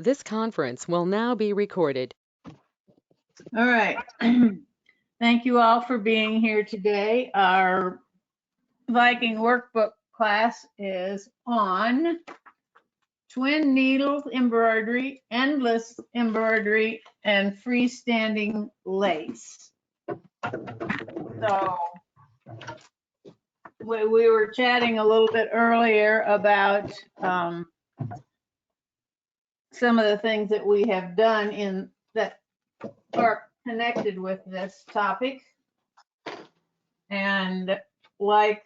This conference will now be recorded. All right. Thank you all for being here today. Our Viking workbook class is on twin needle embroidery, endless embroidery, and freestanding lace. So we were chatting a little bit earlier about some of the things that we have done in that are connected with this topic. And like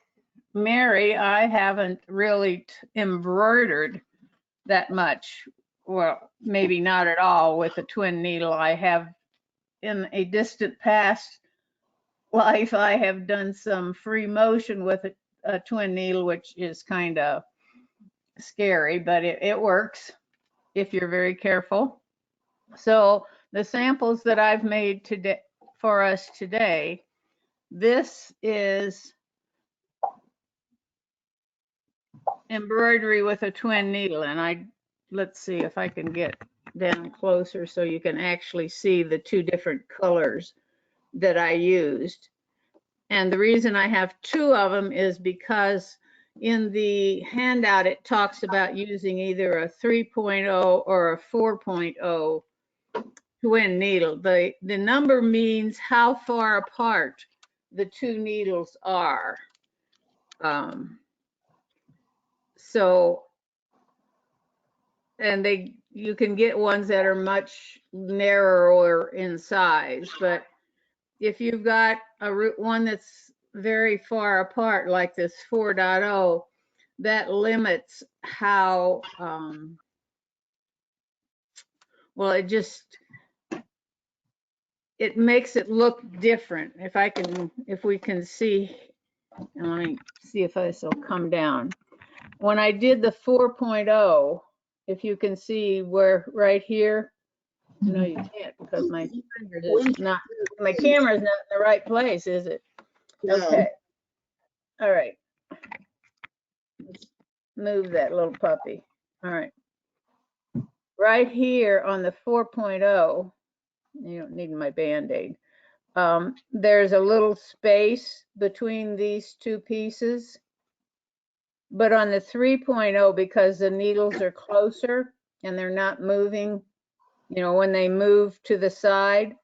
Mary, I haven't really embroidered that much. Well, maybe not at all with a twin needle. I have in a distant past life, I have done some free motion with a twin needle, which is kind of scary, but it works if you're very careful. So the samples that I've made today for us today, this is embroidery with a twin needle, and let's see if I can get down closer so you can actually see the two different colors that I used. And the reason I have two of them is because in the handout it talks about using either a 3.0 or a 4.0 twin needle. The number means how far apart the two needles are. And you can get ones that are much narrower in size, but if you've got one that's very far apart, like this 4.0, that limits how, well, it makes it look different. If we can see, and let me see if this will come down. When I did the 4.0, if you can see where right here, no, you can't because my camera is not in the right place, is it? Okay. All right. Let's move that little puppy. All right. Right here on the 4.0, you don't need my Band-Aid. There's a little space between these two pieces. But on the 3.0, because the needles are closer and they're not moving, you know, when they move to the side,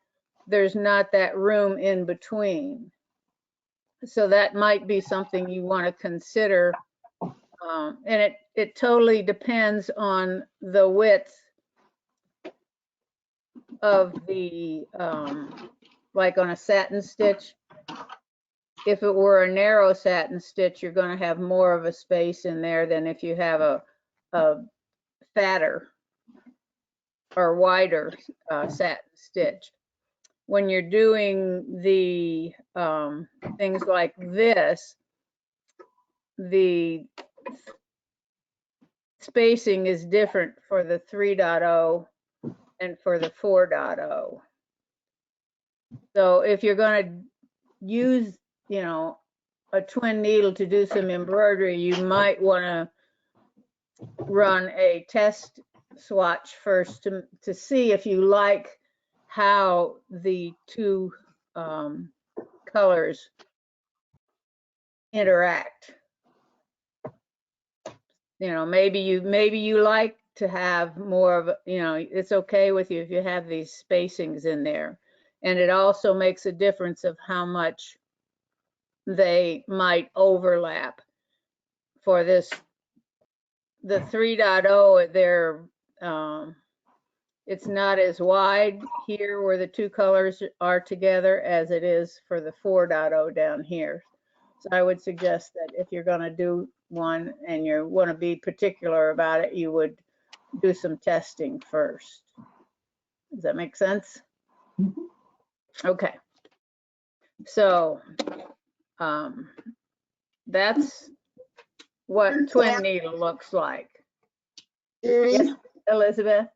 there's not that room in between. So that might be something you want to consider. And it totally depends on the width of the, like on a satin stitch. If it were a narrow satin stitch, you're going to have more of a space in there than if you have a fatter or wider satin stitch. When you're doing the things like this, the spacing is different for the 3.0 and for the 4.0. So if you're going to use, you know, a twin needle to do some embroidery, you might want to run a test swatch first to see if you like how the two colors interact. You know, maybe you like to have more of, you know, it's okay with you if you have these spacings in there. And it also makes a difference of how much they might overlap. For this, the 3.0, they're it's not as wide here where the two colors are together as it is for the 4.0 down here. So I would suggest that if you're going to do one and you want to be particular about it, you would do some testing first. Does that make sense? Okay. So that's what twin needle looks like. Yes, Elizabeth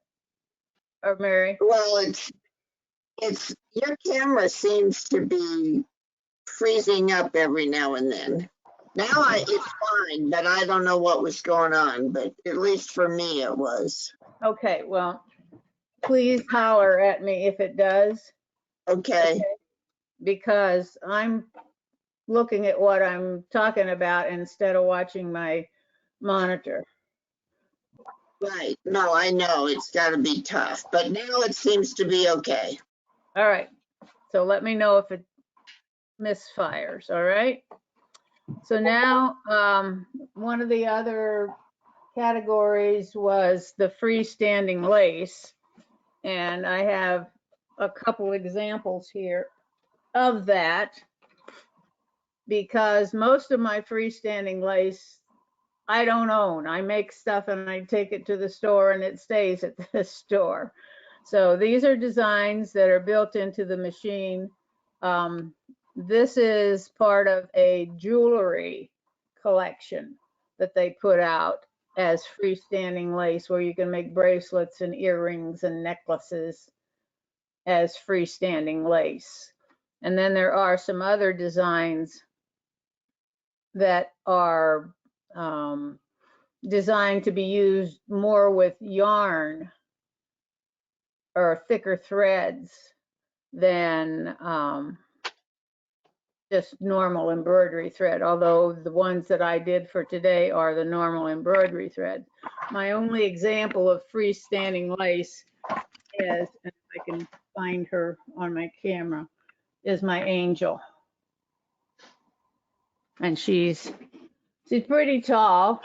or Mary? Well, it's your camera seems to be freezing up every now and then. Now it's fine, but I don't know what was going on, but at least for me it was. Okay, well, please holler at me if it does, Okay, because I'm looking at what I'm talking about instead of watching my monitor. right. No, I know it's got to be tough, but now it seems to be okay. All right, so let me know if it misfires, all right? So now, one of the other categories was the freestanding lace. And I have a couple examples here of that, because most of my freestanding lace I don't own. I make stuff and I take it to the store and it stays at the store. So these are designs that are built into the machine. This is part of a jewelry collection that they put out as freestanding lace, where you can make bracelets and earrings and necklaces as freestanding lace. And then there are some other designs that are designed to be used more with yarn or thicker threads than just normal embroidery thread, although the ones that I did for today are the normal embroidery thread. My only example of freestanding lace is, and if I can find her on my camera, is my angel. And she's pretty tall,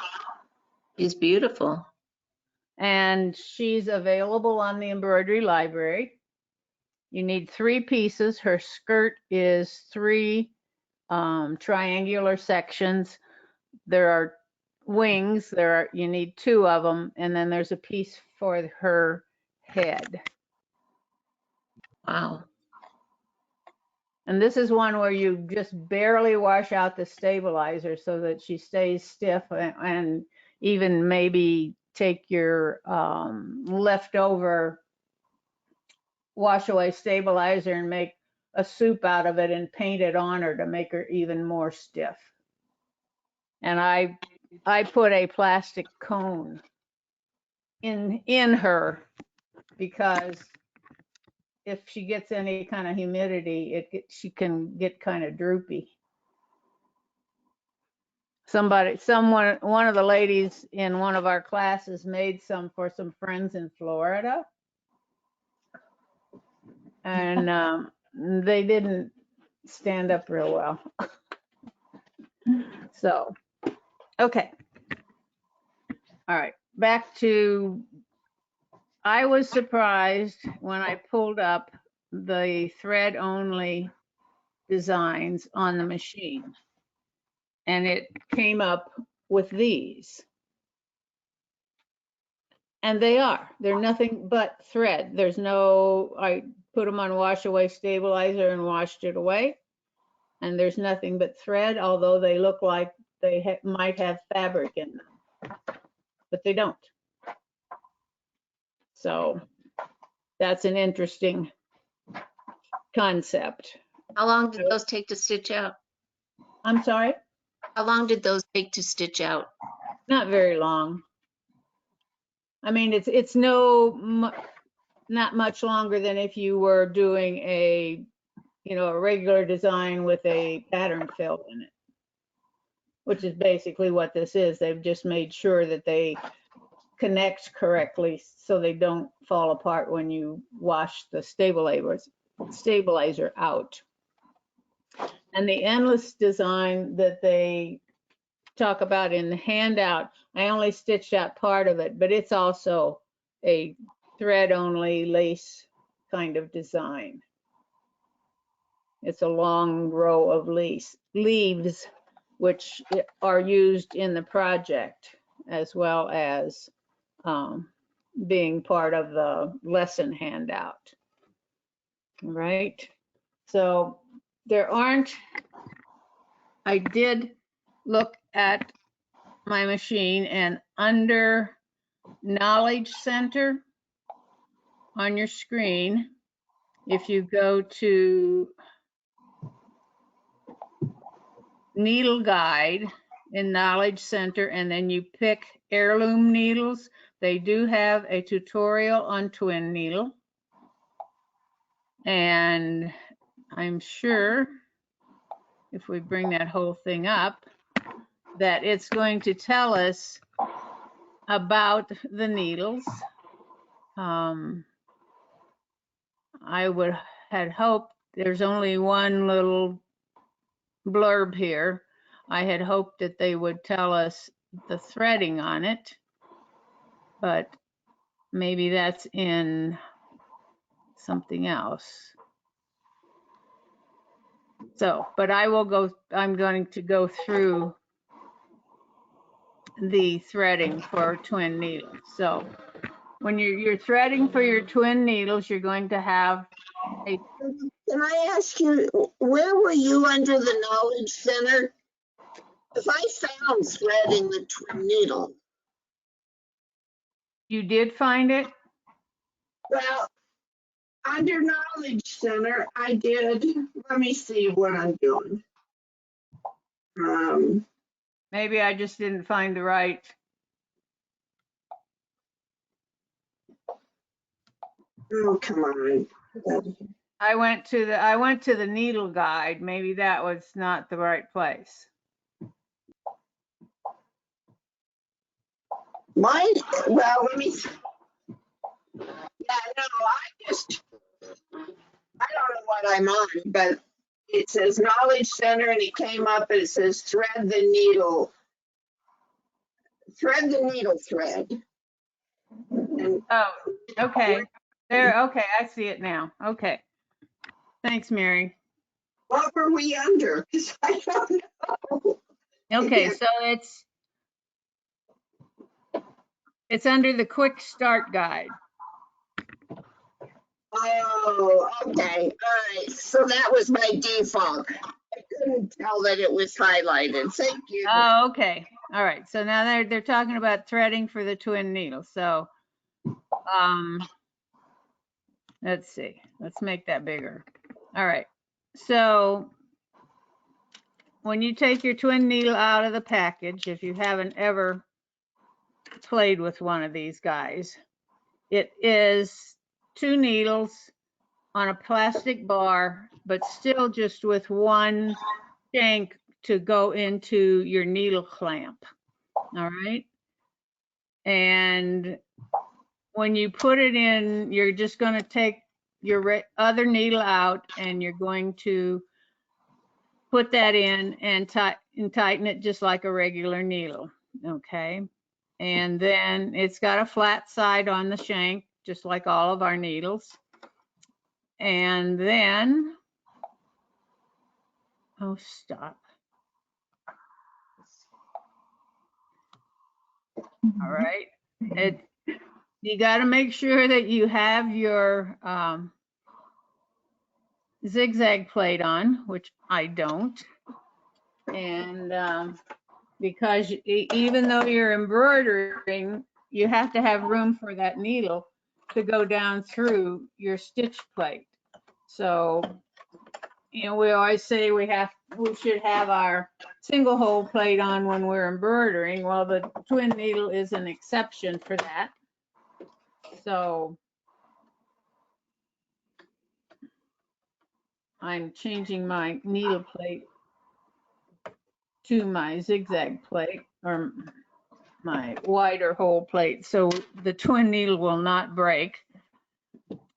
She's beautiful. and she's available on the embroidery library. You need 3 pieces. Her skirt is 3 triangular sections. There are wings. You need 2 of them, and then there's a piece for her head. Wow. And this is one where you just barely wash out the stabilizer so that she stays stiff, and even maybe take your leftover wash away stabilizer and make a soup out of it and paint it on her to make her even more stiff. And I put a plastic cone in her, because if she gets any kind of humidity, she can get kind of droopy. One of the ladies in one of our classes made some for some friends in Florida, and they didn't stand up real well. So, okay. All right, back to, I was surprised when I pulled up the thread only designs on the machine, and it came up with these. And they're nothing but thread. I put them on wash away stabilizer and washed it away. And there's nothing but thread, although they look like they might have fabric in them, but they don't. So that's an interesting concept. How long did those take to stitch out? I'm sorry? How long did those take to stitch out? Not very long. I mean, it's not much longer than if you were doing a regular design with a pattern fill in it, which is basically what this is. They've just made sure that they connect correctly so they don't fall apart when you wash the stabilizer out. And the endless design that they talk about in the handout, I only stitched out part of it, but it's also a thread only lace kind of design. It's a long row of leaves, which are used in the project, as well as being part of the lesson handout. Right? So I did look at my machine, and under Knowledge Center on your screen, if you go to Needle Guide in Knowledge Center, and then you pick heirloom needles, They do have a tutorial on twin needle. And I'm sure if we bring that whole thing up, that it's going to tell us about the needles. I had hoped, there's only one little blurb here. I had hoped that they would tell us the threading on it, but maybe that's in something else. So, but I'm going to go through the threading for twin needles. So when you're threading for your twin needles, you're going to have a. Can I ask you, where were you under the Knowledge Center? If I found threading the twin needle. You did find it? Well, under Knowledge Center, I did. Let me see what I'm doing. Maybe I just didn't find the right. Oh, come on. I went to the needle guide. Maybe that was not the right place. Mine, well, let me see. Yeah, no, I don't know what I'm on, but it says Knowledge Center and it came up and it says thread the needle thread. And Oh, okay. There, okay, I see it now. Okay. Thanks, Mary. what were we under? 'Cause I don't know. Okay, so it's under the quick start guide. Oh, okay. All right. So that was my default. I couldn't tell that it was highlighted. Thank you. Oh, okay. All right. So now they're talking about threading for the twin needle. So let's see. Let's make that bigger. All right. So when you take your twin needle out of the package, if you haven't ever played with one of these guys, it is 2 needles on a plastic bar, but still just with one shank to go into your needle clamp. All right. And when you put it in, you're just going to take your other needle out and you're going to put that in and tighten it just like a regular needle. Okay. And then it's got a flat side on the shank, just like all of our needles. And then, oh, stop. All right. You got to make sure that you have your zigzag plate on, which I don't. And because even though you're embroidering, you have to have room for that needle to go down through your stitch plate. So, you know, we always say we should have our single hole plate on when we're embroidering. Well, the twin needle is an exception for that. So I'm changing my needle plate to my zigzag plate or my wider hole plate so the twin needle will not break.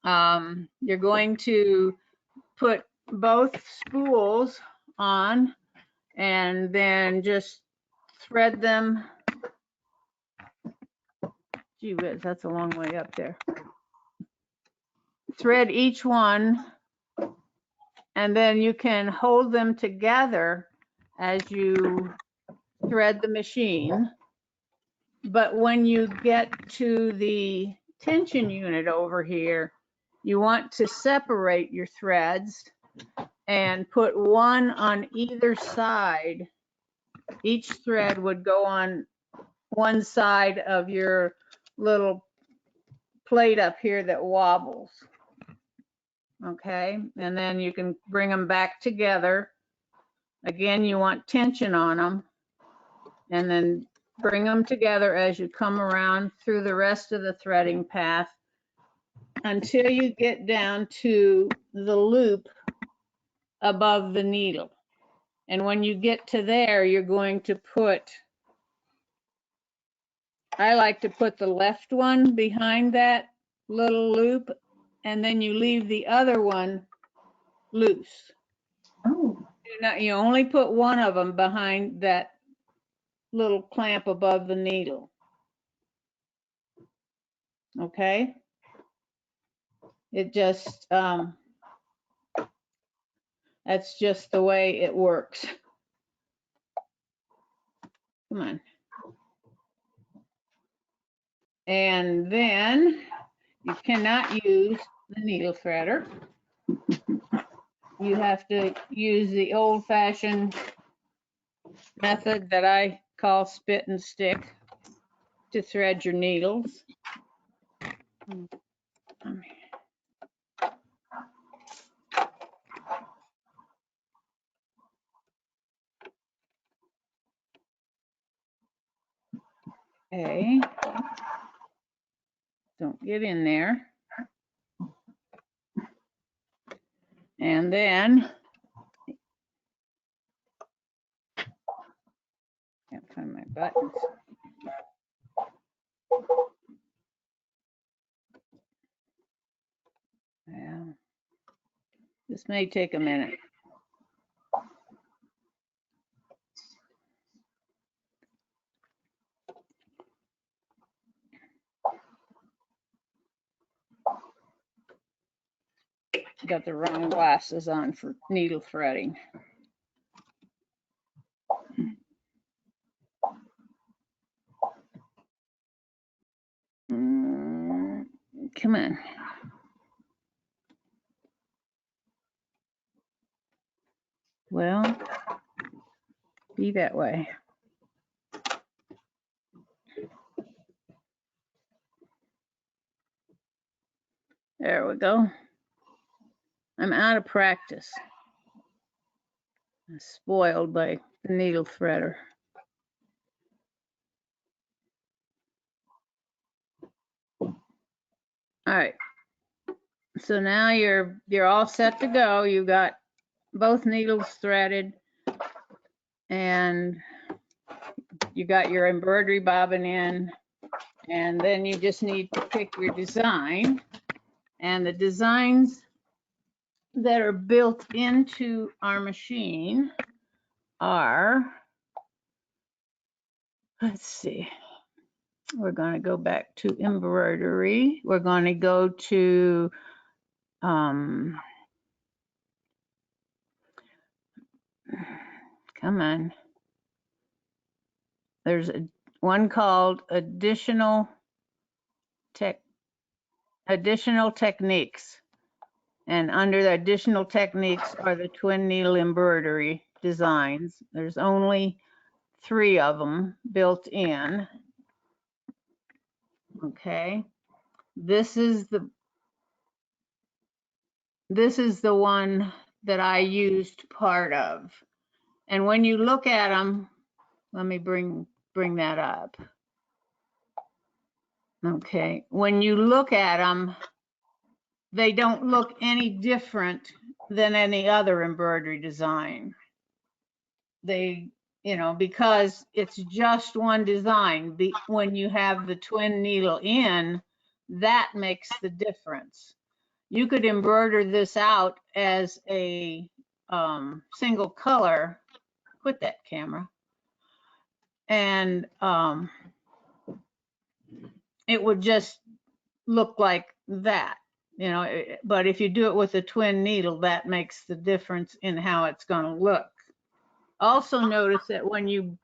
You're going to put both spools on and then just thread them. Gee whiz, that's a long way up there. Thread each one and then you can hold them together as you thread the machine. But when you get to the tension unit over here, you want to separate your threads and put one on either side. Each thread would go on one side of your little plate up here that wobbles. Okay, and then you can bring them back together. Again, you want tension on them. And then bring them together as you come around through the rest of the threading path until you get down to the loop above the needle. And when you get to there, you're going to put, I like to put the left one behind that little loop, and then you leave the other one loose. Oh, You only put one of them behind that little clamp above the needle. Okay? It just, that's just the way it works. Come on. And then you cannot use the needle threader. You have to use the old-fashioned method that I call spit and stick to thread your needles. Okay. Don't get in there. And then, can't find my buttons. Well, this may take a minute. Got the wrong glasses on for needle threading. Come on. Well, be that way. There we go. I'm out of practice. I'm spoiled by the needle threader. All right. So now you're all set to go. You got both needles threaded and you got your embroidery bobbin in, and then you just need to pick your design. And the designs that are built into our machine are, let's see, we're going to go back to embroidery. We're going to go to come on. There's one called additional techniques. And under the additional techniques are the twin needle embroidery designs. There's only 3 of them built in. Okay. This is the one that I used part of. And when you look at them, let me bring that up. Okay. When you look at them, they don't look any different than any other embroidery design. They, because it's just one design. When you have the twin needle in, that makes the difference. You could embroider this out as a single color. Quit that camera. And it would just look like that. But if you do it with a twin needle, that makes the difference in how it's going to look. Also notice that when you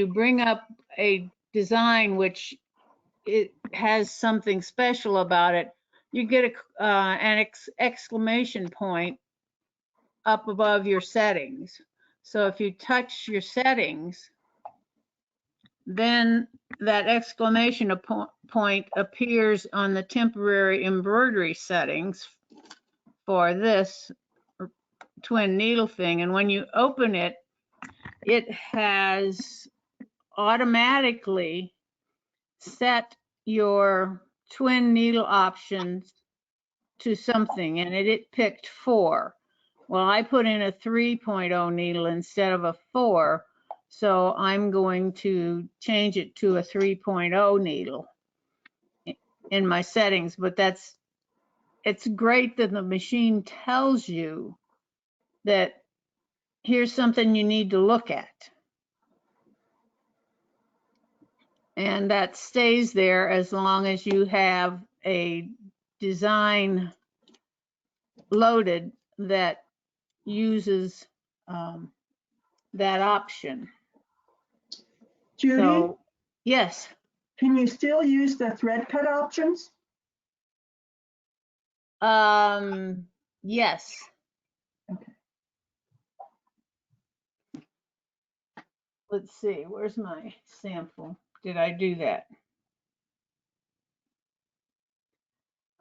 bring up a design which it has something special about it, you get an exclamation point up above your settings. So if you touch your settings, then that exclamation point appears on the temporary embroidery settings for this twin needle thing. And when you open it, it has automatically set your twin needle options to something, and it picked 4. Well, I put in a 3.0 needle instead of a 4, so I'm going to change it to a 3.0 needle in my settings. But it's great that the machine tells you that here's something you need to look at. And that stays there as long as you have a design loaded that uses that option. Judy, So, yes. can you still use the thread cut options? Yes. Okay. Let's see, where's my sample? Did I do that?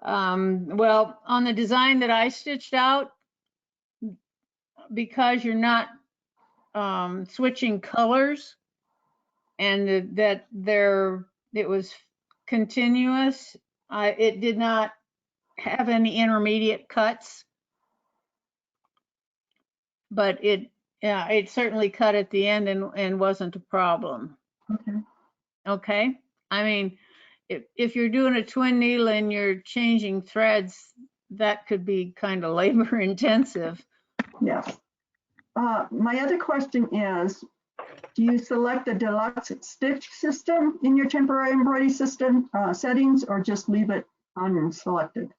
Well, on the design that I stitched out, because you're not switching colors and that it was continuous, it did not have any intermediate cuts, but it certainly cut at the end and wasn't a problem. Okay. Okay. I mean, if you're doing a twin needle and you're changing threads, that could be kind of labor intensive. Yes. My other question is, do you select the deluxe stitch system in your temporary embroidery system settings, or just leave it unselected?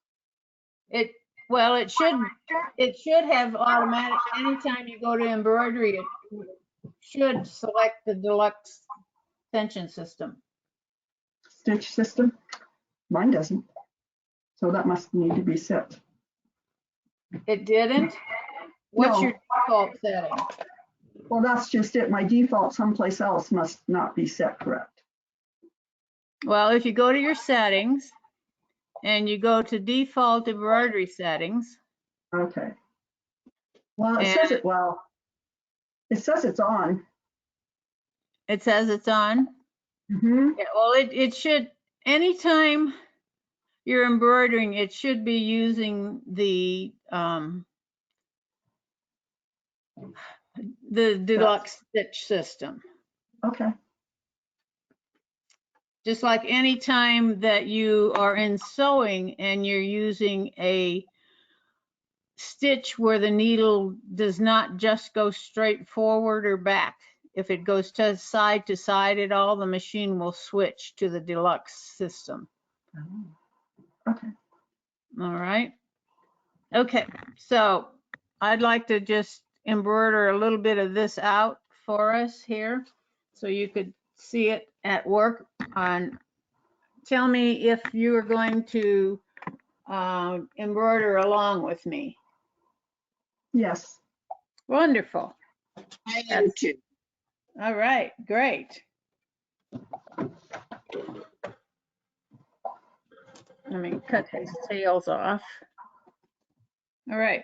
Well, it should have automatic, anytime you go to embroidery, it should select the deluxe tension system. Stitch system? Mine doesn't. So that must need to be set. It didn't? What's No. your default setting? Well, that's just it. My default someplace else must not be set correct. Well, if you go to your settings and you go to default embroidery settings. Okay. Well, it says it's on. It says it's on. Mm-hmm. Yeah, well, it should, anytime you're embroidering, it should be using the deluxe stitch system. Okay. Just like any time that you are in sewing and you're using a stitch where the needle does not just go straight forward or back. If it goes to side at all, the machine will switch to the deluxe system. Okay. All right. Okay, so I'd like to just embroider a little bit of this out for us here so you could see it at work. Tell me if you are going to embroider along with me. Yes. Wonderful. I am too. All right, great. Let me cut these tails off. All right.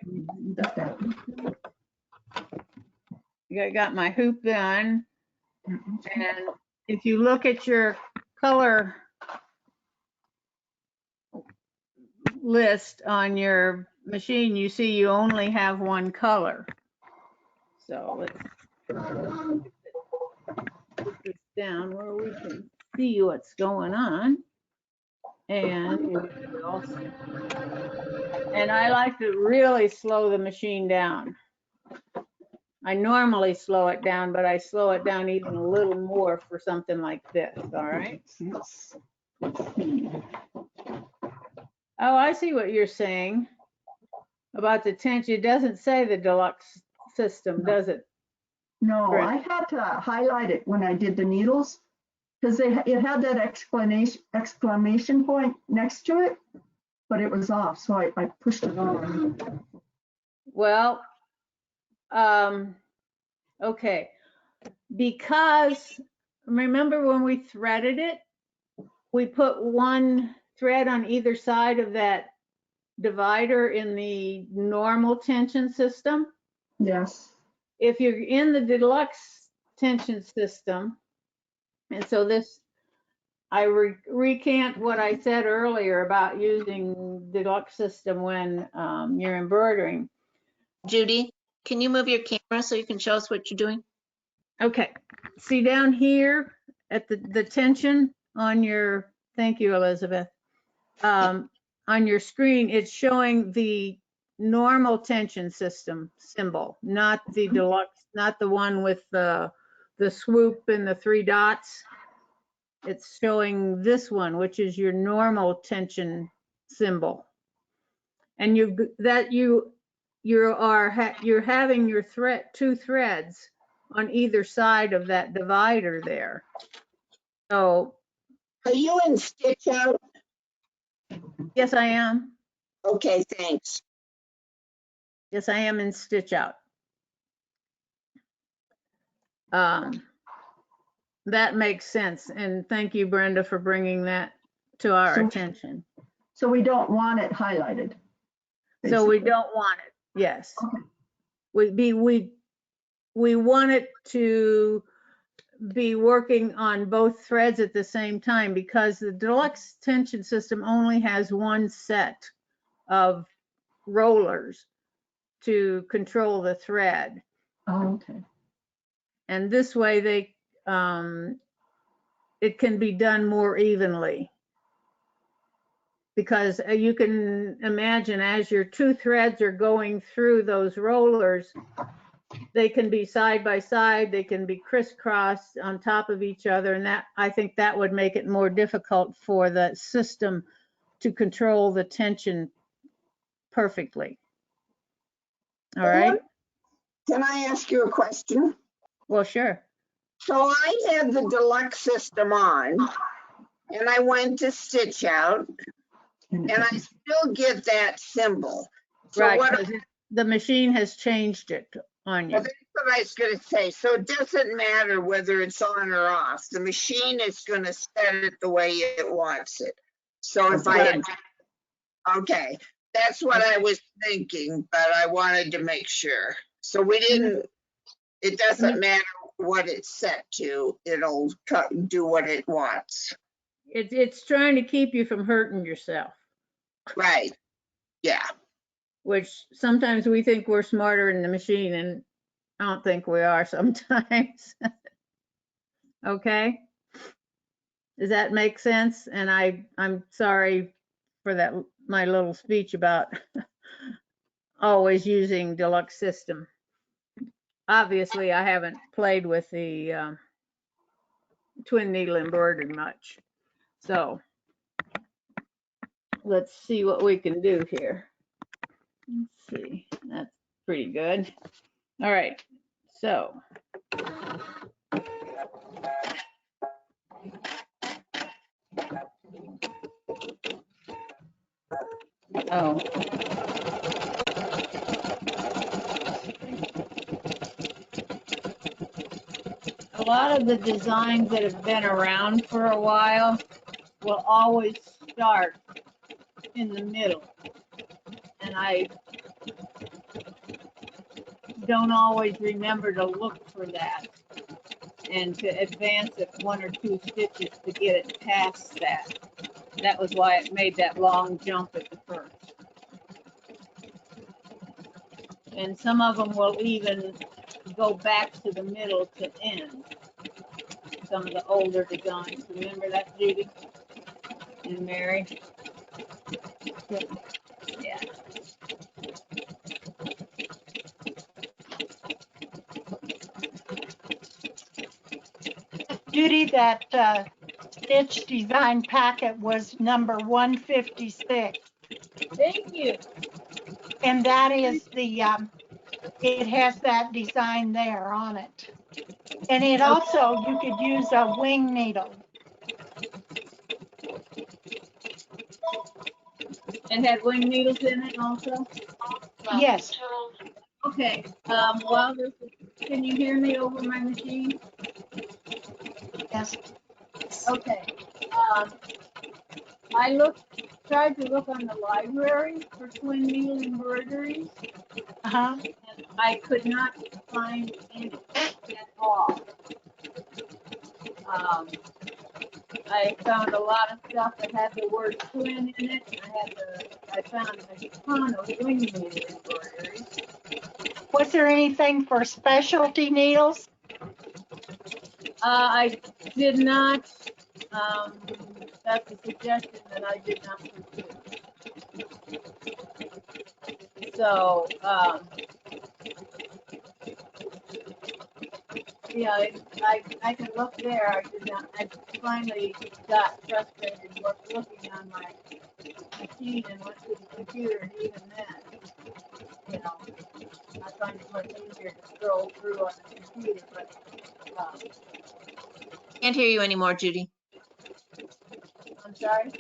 I got my hoop done. And if you look at your color list on your machine, you see you only have one color. So let's put this down where we can see what's going on. And I like to really slow the machine down. I normally slow it down, but I slow it down even a little more for something like this, all right? Let's see. Oh, I see what you're saying about the tension. It doesn't say the deluxe system, does it? No, Right. I had to highlight it when I did the needles because it had that exclamation point next to it, but it was off, so I pushed it on. Well, okay. Because remember when we threaded it, we put one thread on either side of that divider in the normal tension system. Yes. If you're in the deluxe tension system, And so this, I recant what I said earlier about using deluxe system when you're embroidering. Judy, can you move your camera so you can show us what you're doing? Okay, see down here at the tension on your, thank you, Elizabeth. On your screen, it's showing the normal tension system symbol, not the deluxe, not the one with the swoop and the 3 dots. It's showing this one, which is your normal tension symbol. And you're having your 2 threads on either side of that divider there. So Are you in stitch out? yes, I am. Okay, thanks. Yes, I am in stitch out. That makes sense. And thank you, Brenda, for bringing that to our attention. So we don't want it highlighted. So we basically. don't want it. Yes. Okay. We want it to be working on both threads at the same time, because the deluxe tension system only has one set of rollers to control the thread. Oh, okay. And this way it can be done more evenly. Because you can imagine, as your 2 threads are going through those rollers, they can be side by side, they can be crisscrossed on top of each other, and that, I think that would make it more difficult for the system to control the tension perfectly. All right? Can I ask you a question? Well, sure. So I had the deluxe system on and I went to stitch out and I still get that symbol. So Right, what, 'cause the machine has changed it on you. well, that's what I was going to say. So it doesn't matter whether it's on or off. The machine is going to set it the way it wants it. So if I had, okay, that's what I was thinking, but I wanted to make sure. So we didn't, it doesn't matter what it's set to, it'll do what it wants. It's trying to keep you from hurting yourself, Right, yeah. which sometimes we think we're smarter than the machine, and I don't think we are sometimes. Okay? Does that make sense? And I'm sorry for that, my little speech about always using deluxe system. Obviously, I haven't played with the twin needle embroidery much. So let's see what we can do here. Let's see, that's pretty good. All right, so. Oh. A lot of the designs that have been around for a while will always start in the middle. And I don't always remember to look for that and to advance it 1 or 2 stitches to get it past that. That was why it made that long jump at the first. And some of them will even go back to the middle to end. Some of the older designs. Remember that, Judy and Mary? Yeah. Judy, that stitch design packet was number 156. Thank you. And that is the, it has that design there on it. And it also, you could use a wing needle. And had wing needles in it also? Yes. Okay, while this is, can you hear me over my machine? Yes. Okay. I tried to look on the library for twin needle embroideries, Uh-huh. and I could not find any at all. I found a lot of stuff that had the word twin in it. I found a ton of wing needle embroidery. Was there anything for specialty needles? I did not, that's a suggestion that I did not pursue. So, yeah, I can look there. I did not, I finally got frustrated looking on my machine and went to the computer, and even then, you know, I find it much easier to scroll through on the computer, but, Can't hear you anymore, Judy. I'm sorry.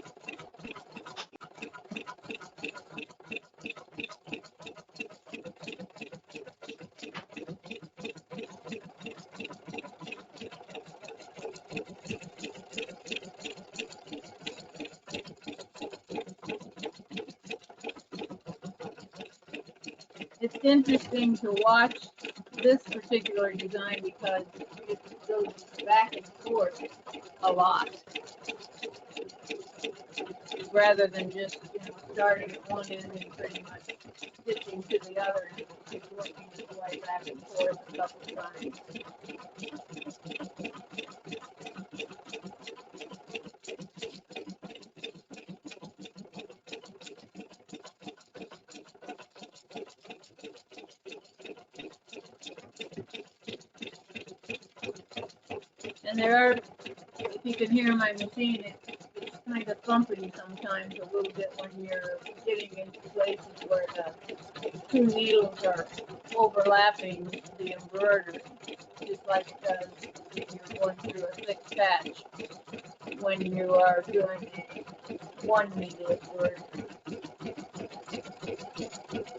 It's interesting to watch this particular design because it goes back and forth a lot, rather than just, you know, starting at one end and pretty much switching to the other end. It's working its way back and forth a couple times. And there are, if you can hear my machine, it's kind of thumping sometimes a little bit when you're getting into places where the two needles are overlapping the embroidery, just like it does if you're going through a thick patch when you are doing a one needle embroidery.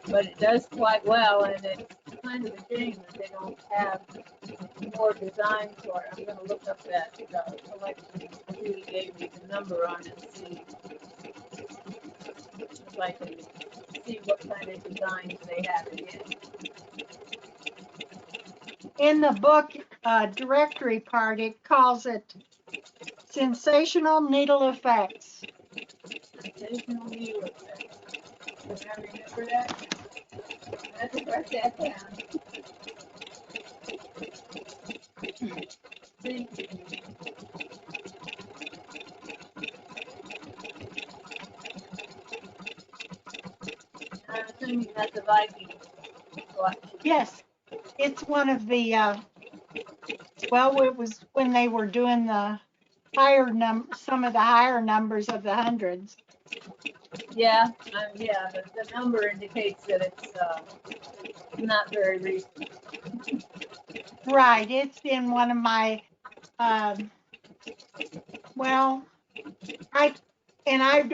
But it does quite well, and it's kind of a shame that they don't have more designs for it. I'm going to look up that collection Judy gave me the number on and see if I can see what kind of designs they have it in. In the book directory part, it calls it sensational needle effects. Sensational needle effects. Can I remember that? I have to write that down. Thank you. I'm assuming that's a Viking collection. Yes, it's one of the, well, it was when they were doing the some of the higher numbers of the hundreds. Yeah, yeah, the number indicates that it's not very recent. Right, it's in one of my, well, I've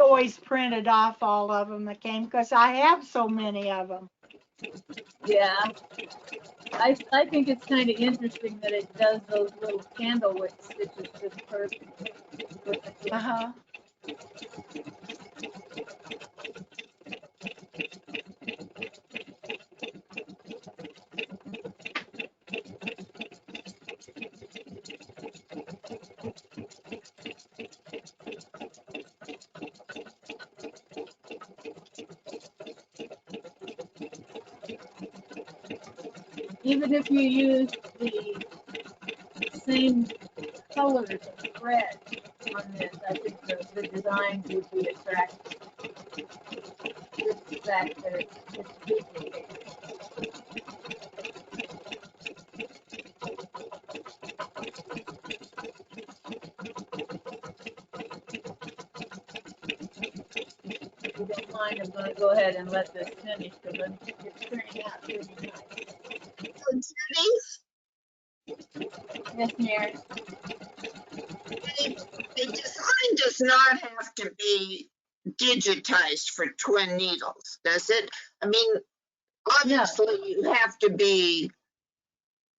always printed off all of them that came because I have so many of them. Yeah, I think it's kind of interesting that it does those little candlewick stitches just perfect. Uh-huh. Even if you use the same colors of thread on this, I think the designs would be attractive. Just the fact that it's duplicated. If you don't mind, I'm going to go ahead and let this finish because it's turning out pretty nice. So Judy, Yes, Mary. the design does not have to be digitized for twin needles, does it? I mean, obviously you have to be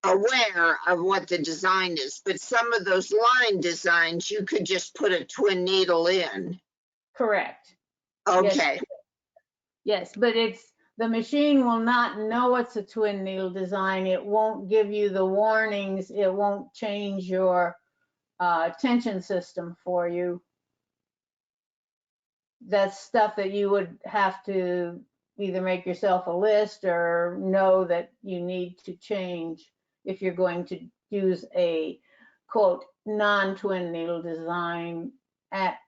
aware of what the design is, but some of those line designs, you could just put a twin needle in. Correct. Okay. Yes, but the machine will not know it's a twin needle design. It won't give you the warnings. It won't change your tension system for you. That's stuff that you would have to either make yourself a list or know that you need to change if you're going to use a quote non-twin needle design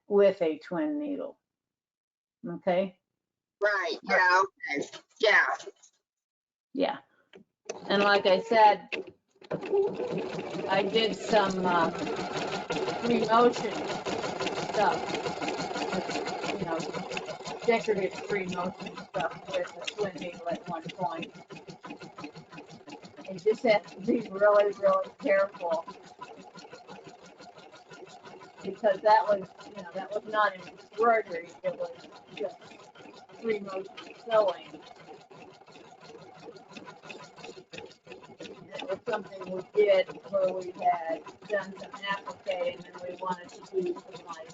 with a twin needle. Okay. Right, yeah, okay, yeah. Yeah. And like I said, I did some free motion stuff, you know, decorative free motion stuff with the twin needle at one point. You just have to be really, really careful, because that was, you know, that was not an embroidery, it was just free motion sewing. It was something we did where we had done some applique and then we wanted to do some like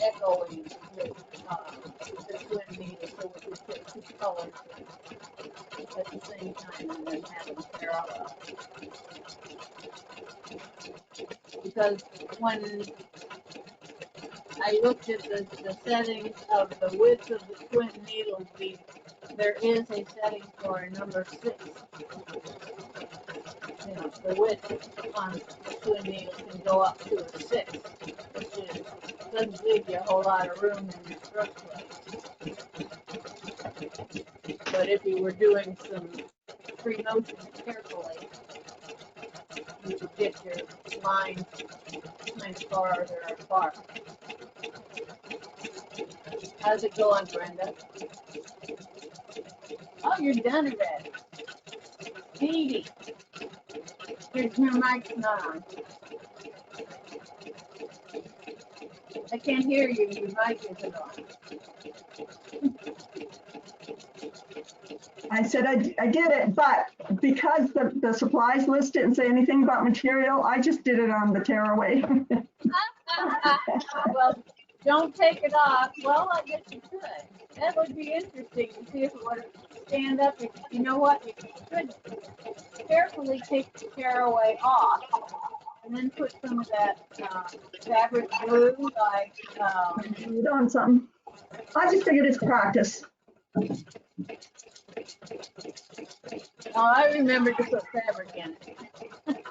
echoing with the twin needle so we could put two colors at the same time and then have them parallel. Because when I looked at the settings of the width of the twin needle, there is a setting for a number 6. You know, the width on the twin needle can go up to a 6, which doesn't leave you a whole lot of room in your stroke plate. But if you were doing some free motion carefully, you could get your lines kind of farther apart. How's it going, Brenda? Oh, you're done already. Stevie, your mic's not on. I can't hear you. Your mic isn't on. I said I did it, but because the supplies list didn't say anything about material, I just did it on the tearaway. Well, don't take it off. Well, I guess you could. That would be interesting to see if it would stand up. You know what? You could carefully take the tearaway off and then put some of that fabric glue, like. Put on something. I just figured it's practice. Oh, I remember to put fabric in it.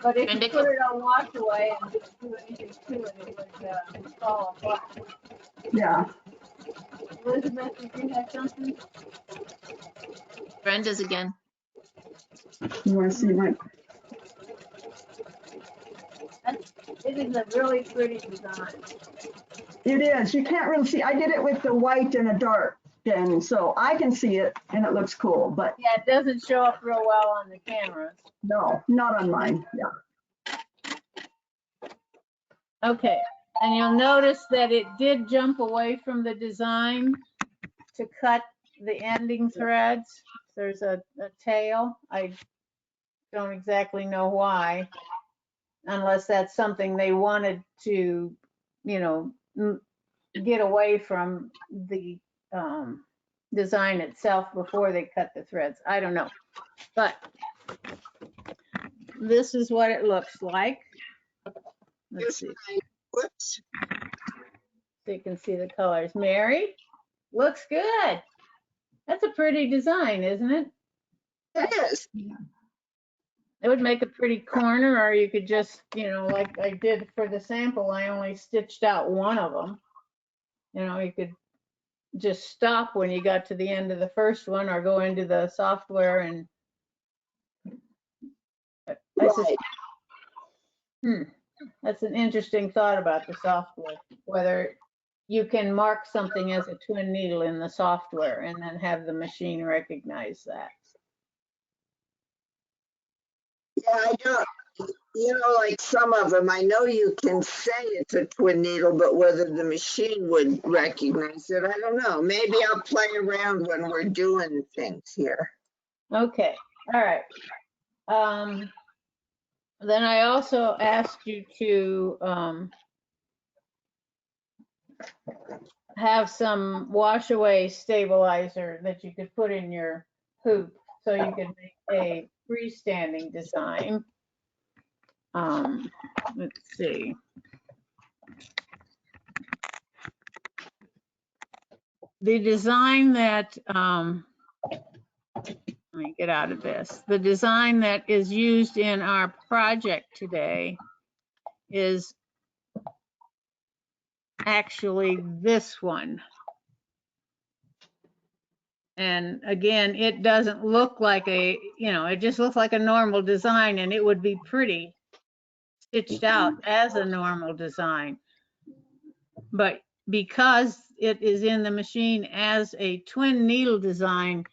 But if you put it on wash away and didn't do anything to it, it would fall apart. Yeah. Elizabeth, did you have something? Brenda's again. You want to see my? It is a really pretty design. It is. You can't really see. I did it with the white and a dark, and so I can see it, and it looks cool. But Yeah, it doesn't show up real well on the cameras. no, not on mine. Yeah. Okay, and you'll notice that it did jump away from the design to cut the ending threads. There's a tail. I don't exactly know why, unless that's something they wanted to, you know, get away from the design itself before they cut the threads. I don't know, but this is what it looks like. Let's see. Whoops. So you can see the colors. Mary, looks good. That's a pretty design, isn't it? It is. It would make a pretty corner, or you could just, you know, like I did for the sample, I only stitched out one of them. You know, you could just stop when you got to the end of the first one or go into the software and that's an interesting thought about the software, whether you can mark something as a twin needle in the software and then have the machine recognize that. Yeah, I don't, you know, like some of them, I know you can say it's a twin needle, but whether the machine would recognize it, I don't know. Maybe I'll play around when we're doing things here. Okay, all right. Then I also asked you to have some wash away stabilizer that you could put in your hoop so you could make a freestanding design. let's see. The design that, let me get out of this. The design that is used in our project today is actually this one. And again, it doesn't look like a, it just looks like a normal design, and it would be pretty stitched out as a normal design. But because it is in the machine as a twin needle design,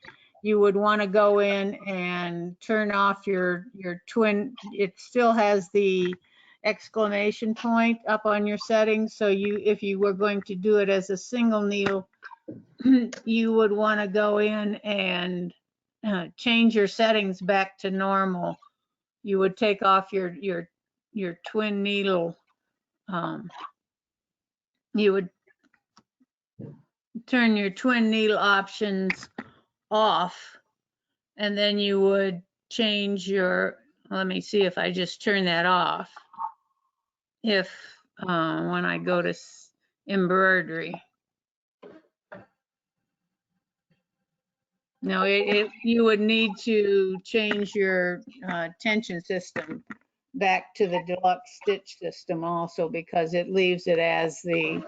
you would want to go in and turn off your twin. It still has the exclamation point up on your settings. So if you were going to do it as a single needle, you would want to go in and change your settings back to normal. You would take off your twin needle. You would turn your twin needle options off, and then you would change your, let me see if I just turn that off. If when I go to embroidery. No, you would need to change your tension system back to the deluxe stitch system also, because it leaves it as the,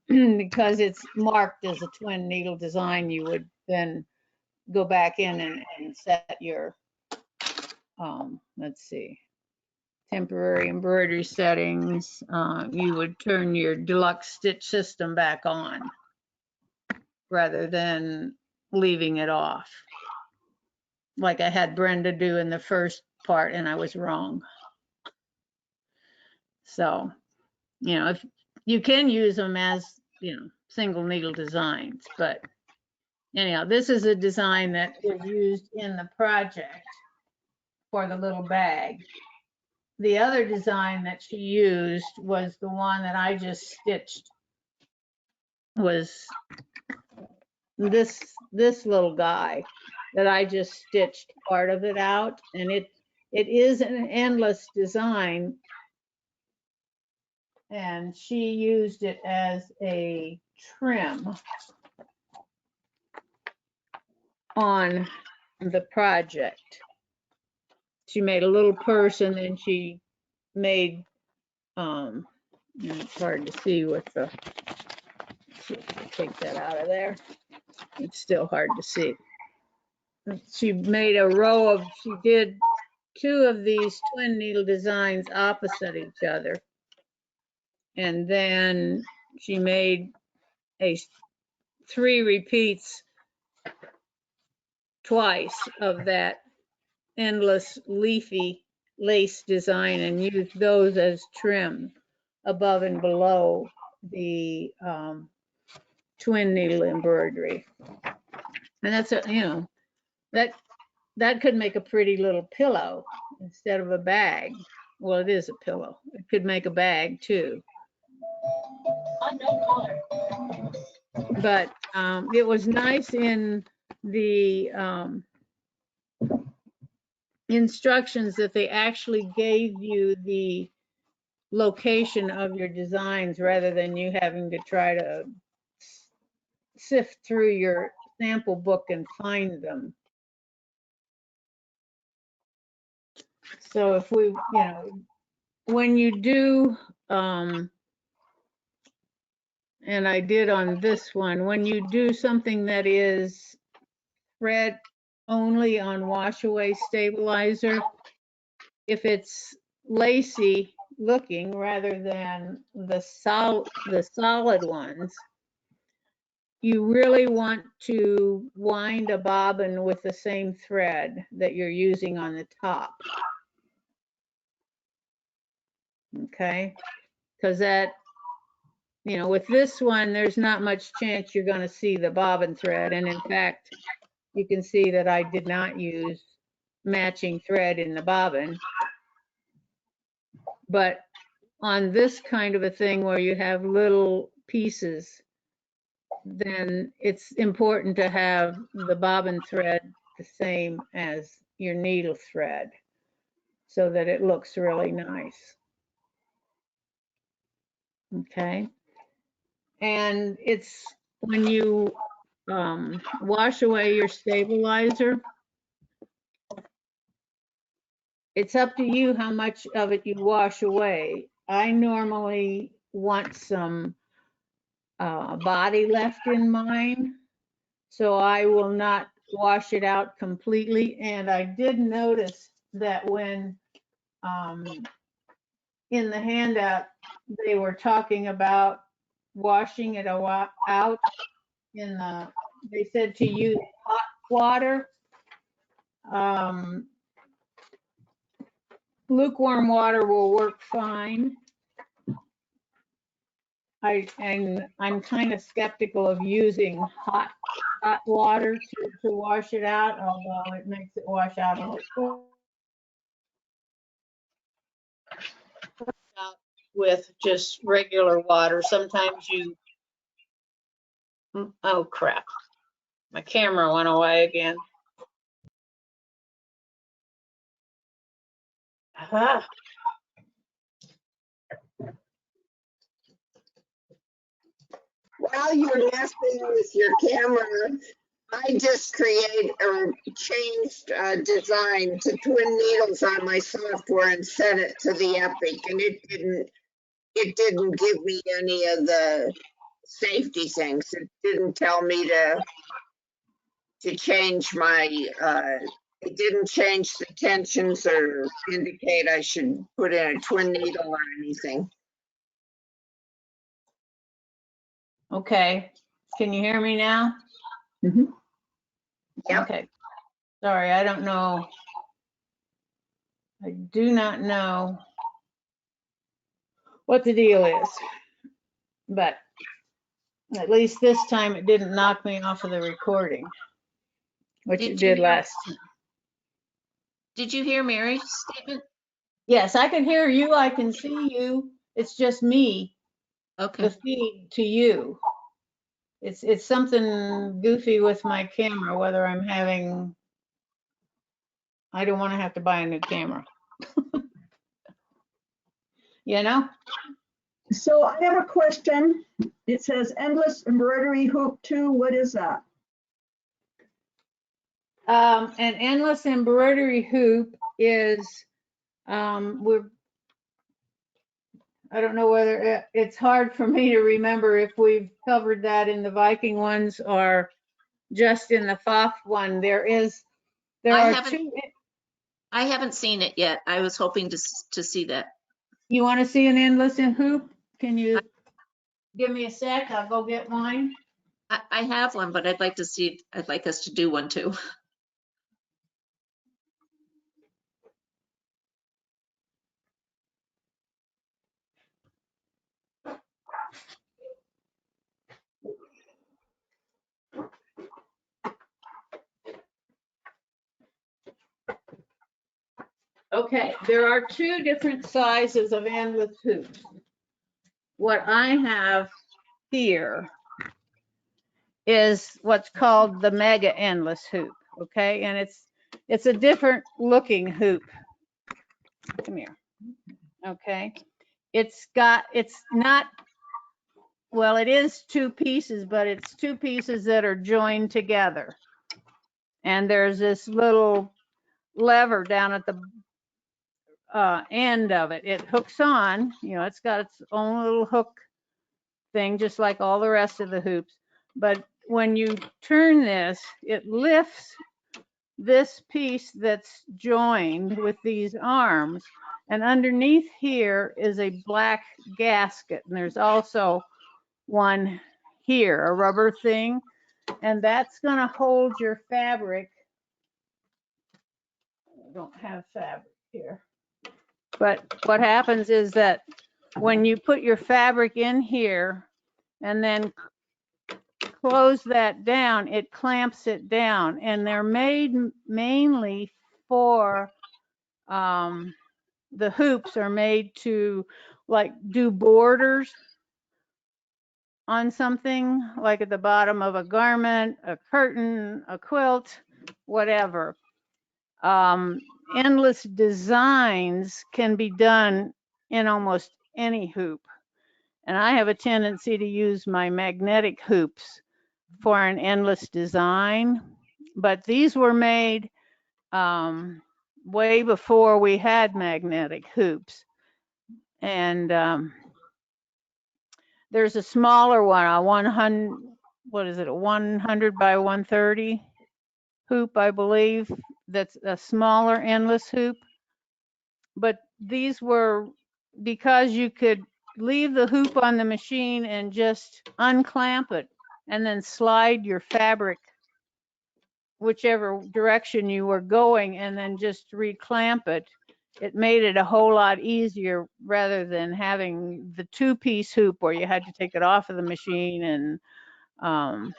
because it's marked as a twin needle design. You would then go back in and set your, let's see, temporary embroidery settings. You would turn your deluxe stitch system back on rather than leaving it off, like I had Brenda do in the first part, and I was wrong. So, if you can use them as, single needle designs, but anyhow, this is a design that is used in the project for the little bag. The other design that she used was the one that I just stitched, was this little guy that I just stitched part of it out, and it is an endless design, and she used it as a trim on the project. She made a little purse, and then she made, it's hard to see with the, see if I take that out of there. It's still hard to see. She made a row of, she did 2 of these twin needle designs opposite each other. And then she made 3 repeats twice of that endless leafy lace design, and used those as trim above and below the twin needle embroidery. And that's that could make a pretty little pillow instead of a bag. Well, it is a pillow. It could make a bag too. But it was nice in the instructions that they actually gave you the location of your designs, rather than you having to try to sift through your sample book and find them. So if we, when you do, and I did on this one, when you do something that is thread only on wash away stabilizer, if it's lacy looking rather than the solid ones, you really want to wind a bobbin with the same thread that you're using on the top. Okay, because that, with this one, there's not much chance you're going to see the bobbin thread. And in fact, you can see that I did not use matching thread in the bobbin. But on this kind of a thing where you have little pieces, then it's important to have the bobbin thread the same as your needle thread. so that it looks really nice. Okay. And it's when you wash away your stabilizer, it's up to you how much of it you wash away. I normally want some body left in mine, so I will not wash it out completely. And I did notice that when in the handout, they were talking about washing it out in the, they said to use hot water. Lukewarm water will work fine. I'm kind of skeptical of using hot water to wash it out, although it makes it wash out a little with just regular water. Sometimes you, oh crap, my camera went away again. Ah. While you're messing with your camera, I just create or changed design to twin needles on my software and set it to the Epic, and it didn't give me any of the safety things. It didn't tell me to change my it didn't change the tensions or indicate I should put in a twin needle or anything. Okay, can you hear me now? Mhm. Yep. Okay, sorry, I don't know. I do not know what the deal is, but at least this time it didn't knock me off of the recording, which it did last time. Did you hear Mary's statement? Yes, I can hear you, I can see you. It's just me, Okay. the feed to you. It's something goofy with my camera, whether I'm having, I don't want to have to buy a new camera. You know? So I have a question. It says endless embroidery hoop 2. What is that? An endless embroidery hoop is, I don't know whether it's hard for me to remember if we've covered that in the Viking ones or just in the FOF one. There I are haven't- two. I haven't seen it yet. I was hoping to see that. You want to see an endless hoop? Can you give me a sec? I'll go get mine. I have one, but I'd like to see, I'd like us to do one too. Okay, there are two different sizes of endless hoops. What I have here is what's called the mega endless hoop, okay? And it's a different looking hoop. Come here. Okay. It's not, well, it is two pieces, but it's two pieces that are joined together. And there's this little lever down at the end of it. It hooks on, you know, it's got its own little hook thing, just like all the rest of the hoops. But when you turn this, it lifts this piece that's joined with these arms. And underneath here is a black gasket. And there's also one here, a rubber thing. And that's going to hold your fabric. I don't have fabric here. But what happens is that when you put your fabric in here and then close that down, it clamps it down. And they're made mainly for, the hoops are made to like do borders on something, like at the bottom of a garment, a curtain, a quilt, whatever. endless designs can be done in almost any hoop. And I have a tendency to use my magnetic hoops for an endless design, but these were made way before we had magnetic hoops. And there's a smaller one, a 100, what is it, a 100 by 130 hoop, I believe. That's a smaller endless hoop. But these were because you could leave the hoop on the machine and just unclamp it and then slide your fabric whichever direction you were going and then just reclamp it. It made it a whole lot easier rather than having the two-piece hoop where you had to take it off of the machine and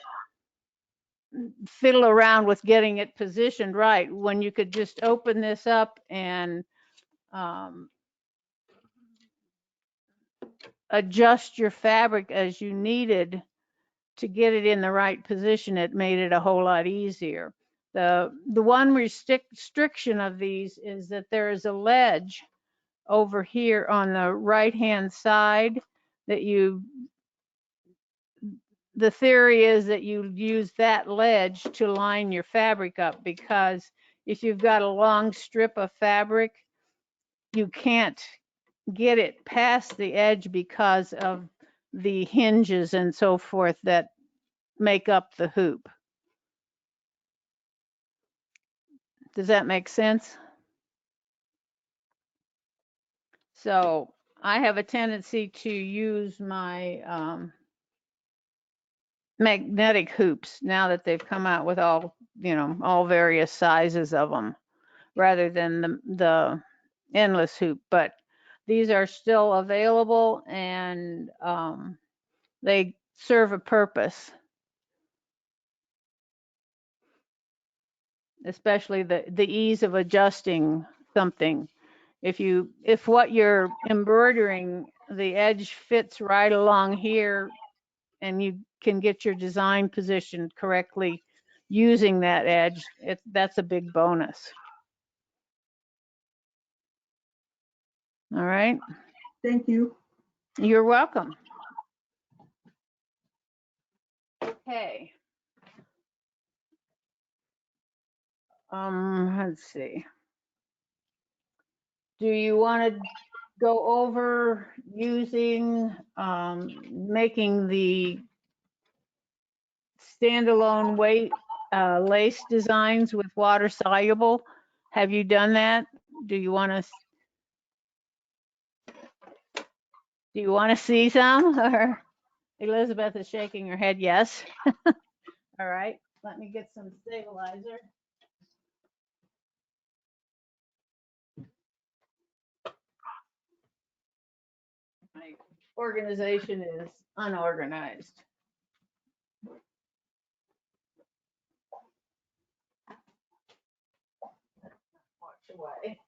fiddle around with getting it positioned right, when you could just open this up and adjust your fabric as you needed to get it in the right position. It made it a whole lot easier. The one restriction of these is that there is a ledge over here on the right hand side that the theory is that you use that ledge to line your fabric up, because if you've got a long strip of fabric, you can't get it past the edge because of the hinges and so forth that make up the hoop. Does that make sense? So I have a tendency to use my magnetic hoops now that they've come out with all, all various sizes of them, rather than the endless hoop. But these are still available, and they serve a purpose, especially the ease of adjusting something. If what you're embroidering, the edge fits right along here, and you can get your design positioned correctly using that edge, that's a big bonus. All right. Thank you. You're welcome. Okay. Let's see. Do you want to go over using, making the standalone lace designs with water soluble? Have you done that? Do you want to see some? Or Elizabeth is shaking her head yes. All right, let me get some stabilizer. My organization is unorganized. Watch away.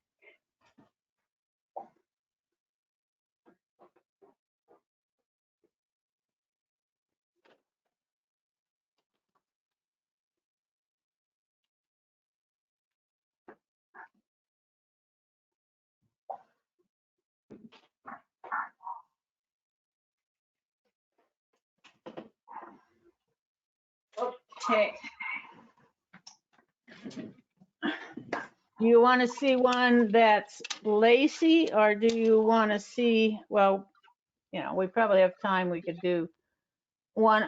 Okay. Do you want to see one that's lacy, or do you want to see, well, we probably have time. We could do one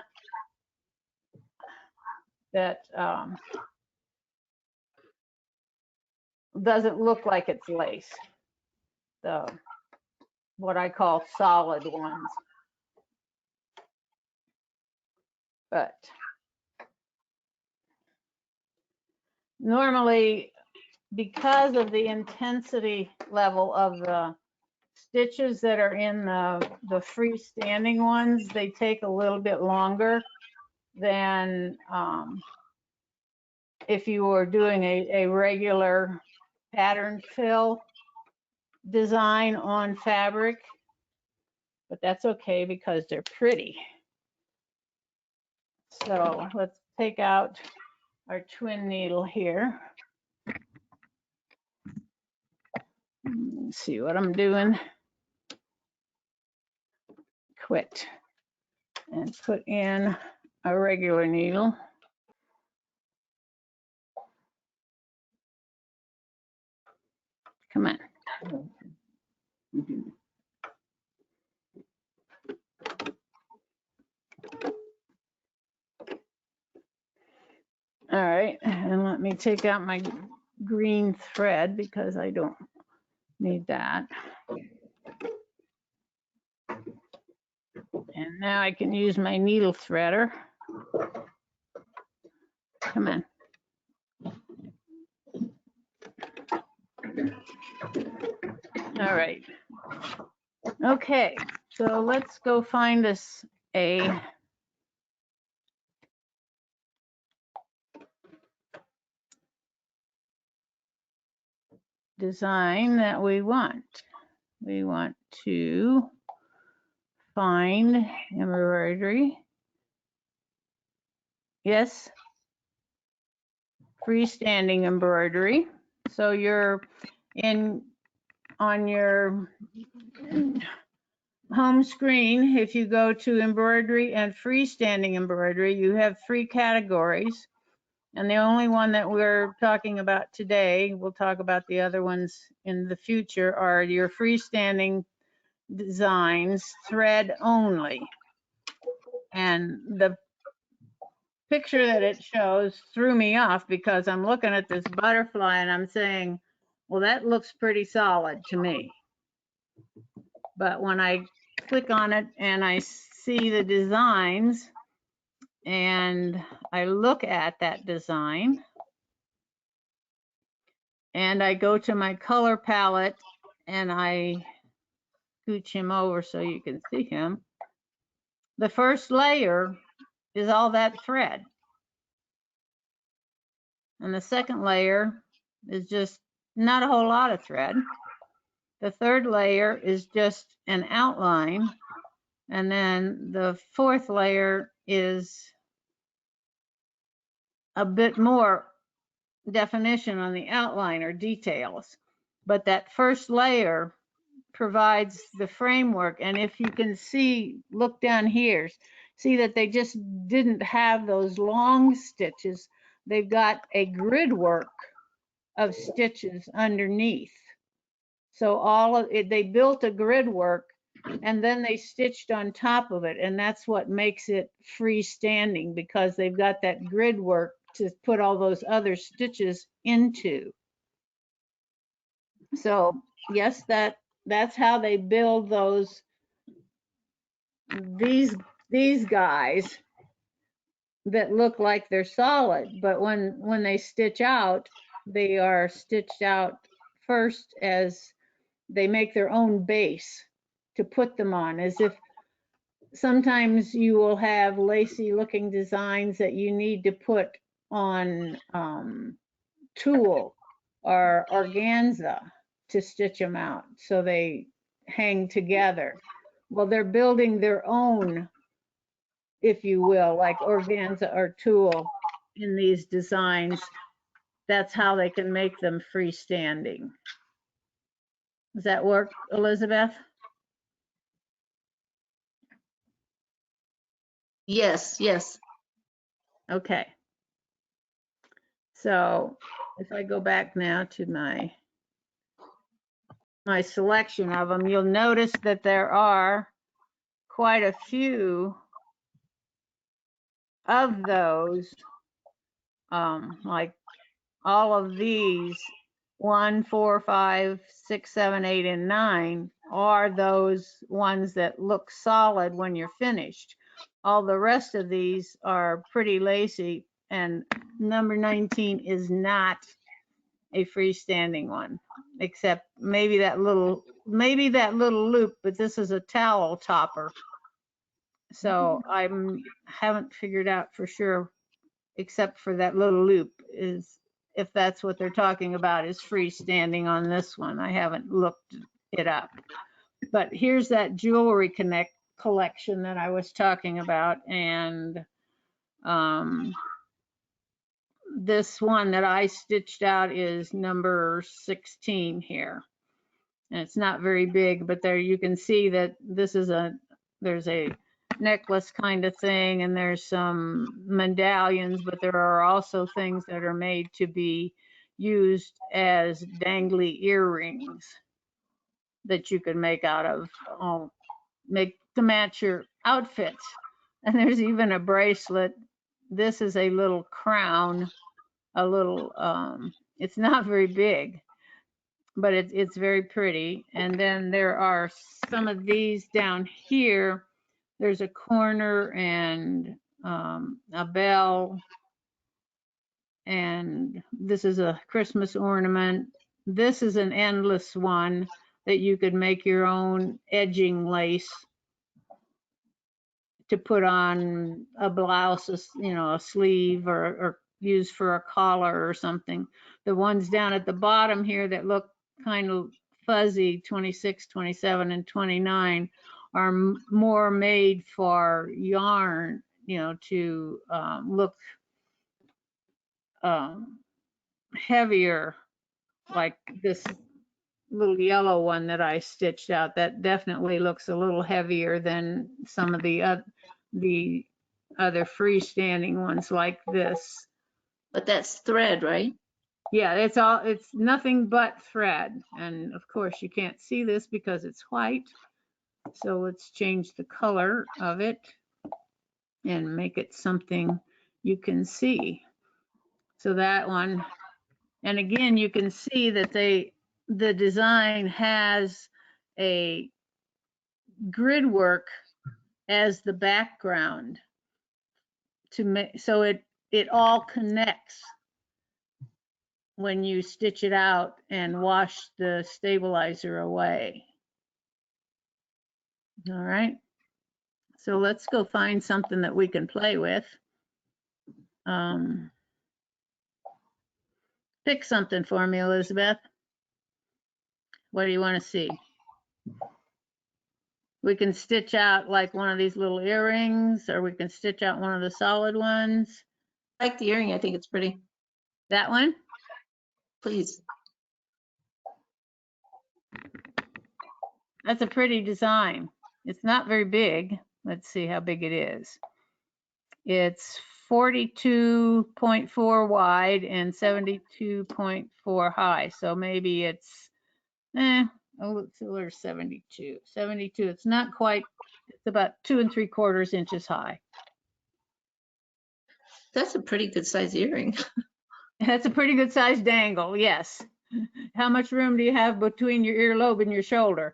that doesn't look like it's lace, what I call solid ones. But normally, because of the intensity level of the stitches that are in the freestanding ones, they take a little bit longer than if you were doing a regular pattern fill design on fabric. But that's okay because they're pretty. So let's take out our twin needle here. Let's see what I'm doing. Quit and put in a regular needle. Come on. All right, and let me take out my green thread because I don't need that. And now I can use my needle threader. Come on. All right. Okay, so let's go find us a design that we want. We want to find embroidery. Yes, freestanding embroidery. So you're on your home screen, if you go to embroidery and freestanding embroidery, you have 3 categories. And the only one that we're talking about today, we'll talk about the other ones in the future, are your freestanding designs, thread only. And the picture that it shows threw me off because I'm looking at this butterfly and I'm saying, well, that looks pretty solid to me. But when I click on it and I see the designs and I look at that design and I go to my color palette and I scooch him over so you can see him, the first layer is all that thread. And the second layer is just not a whole lot of thread. The third layer is just an outline. And then the fourth layer is a bit more definition on the outline or details. But that first layer provides the framework. And if you can see, look down here, see that they just didn't have those long stitches. They've got a grid work of stitches underneath. So all of it, they built a grid work and then they stitched on top of it. And that's what makes it freestanding, because they've got that grid work to put all those other stitches into. So yes, that's how they build these guys that look like they're solid, but when they stitch out, they are stitched out first as they make their own base to put them on, as if sometimes you will have lacy looking designs that you need to put on tulle or organza to stitch them out so they hang together. Well, they're building their own, if you will, like organza or tulle in these designs. That's how they can make them freestanding. Does that work, Elizabeth? Yes, yes. Okay. So if I go back now to my selection of them, you'll notice that there are quite a few of those, like all of these, 1, 4, 5, 6, 7, 8, and 9 are those ones that look solid when you're finished. All the rest of these are pretty lacy, and number 19 is not a freestanding one, except maybe that little loop, but this is a towel topper. So I haven't figured out for sure, except for that little loop, is if that's what they're talking about is freestanding on this one. I haven't looked it up. But here's that jewelry collection that I was talking about, and this one that I stitched out is number 16 here. And it's not very big, but there you can see that this is there's a necklace kind of thing, and there's some medallions, but there are also things that are made to be used as dangly earrings that you can make out of, make to match your outfits. And there's even a bracelet. This is a little crown, a little, it's not very big, but it's very pretty. And then there are some of these down here. There's a corner and a bell. And this is a Christmas ornament. This is an endless one that you could make your own edging lace to put on a blouse, you know, a sleeve, or use for a collar or something. The ones down at the bottom here that look kind of fuzzy, 26, 27, and 29, are more made for yarn, you know, to look heavier, like this little yellow one that I stitched out. That definitely looks a little heavier than some of the other freestanding ones like this. But that's thread, right? Yeah, it's nothing but thread. And of course you can't see this because it's white. So let's change the color of it and make it something you can see. So that one, and again, you can see that the design has a grid work as the background to make, so it all connects when you stitch it out and wash the stabilizer away. All right, so let's go find something that we can play with. Pick something for me, Elizabeth. What do you want to see? We can stitch out like one of these little earrings, or we can stitch out one of the solid ones. I like the earring. I think it's pretty. That one? Please. That's a pretty design. It's not very big. Let's see how big it is. It's 42.4 wide and 72.4 high. So maybe it's, oh, so there's 72. 72, it's not quite, it's about 2 3/4 inches high. That's a pretty good size earring. That's a pretty good size dangle, yes. How much room do you have between your earlobe and your shoulder?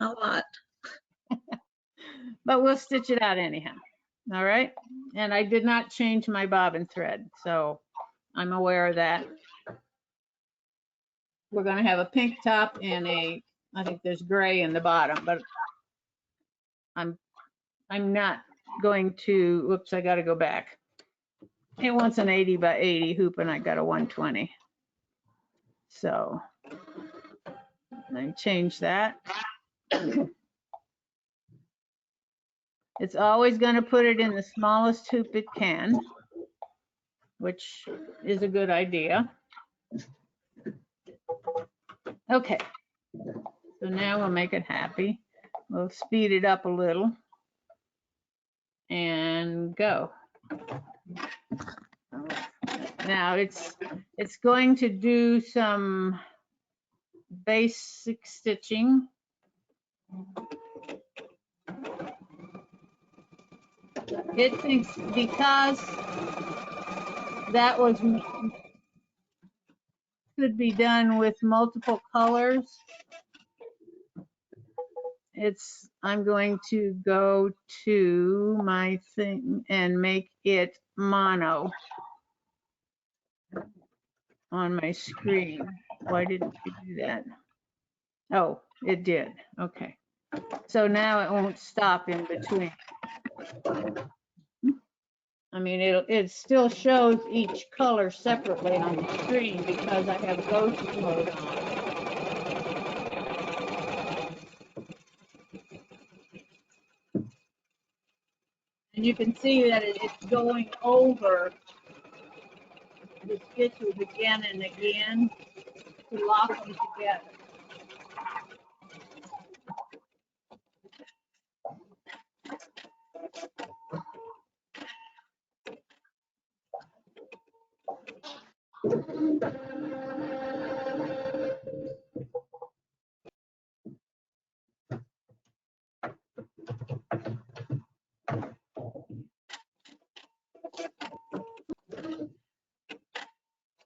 A lot. But we'll stitch it out anyhow. All right. And I did not change my bobbin thread, so I'm aware of that. We're going to have a pink top and I think there's gray in the bottom, but I'm not going to, whoops, I got to go back. It wants an 80 by 80 hoop and I got a 120. So let me change that. It's always going to put it in the smallest hoop it can, which is a good idea. Okay, so now we'll make it happy. We'll speed it up a little and go. Now it's going to do some basic stitching. It thinks because that could be done with multiple colors. I'm going to go to my thing and make it mono on my screen. Why didn't you do that? Oh, it did. Okay. So now it won't stop in between. I mean, it still shows each color separately on the screen because I have ghost mode on. And you can see that it's going over the stitches again and again to lock them together.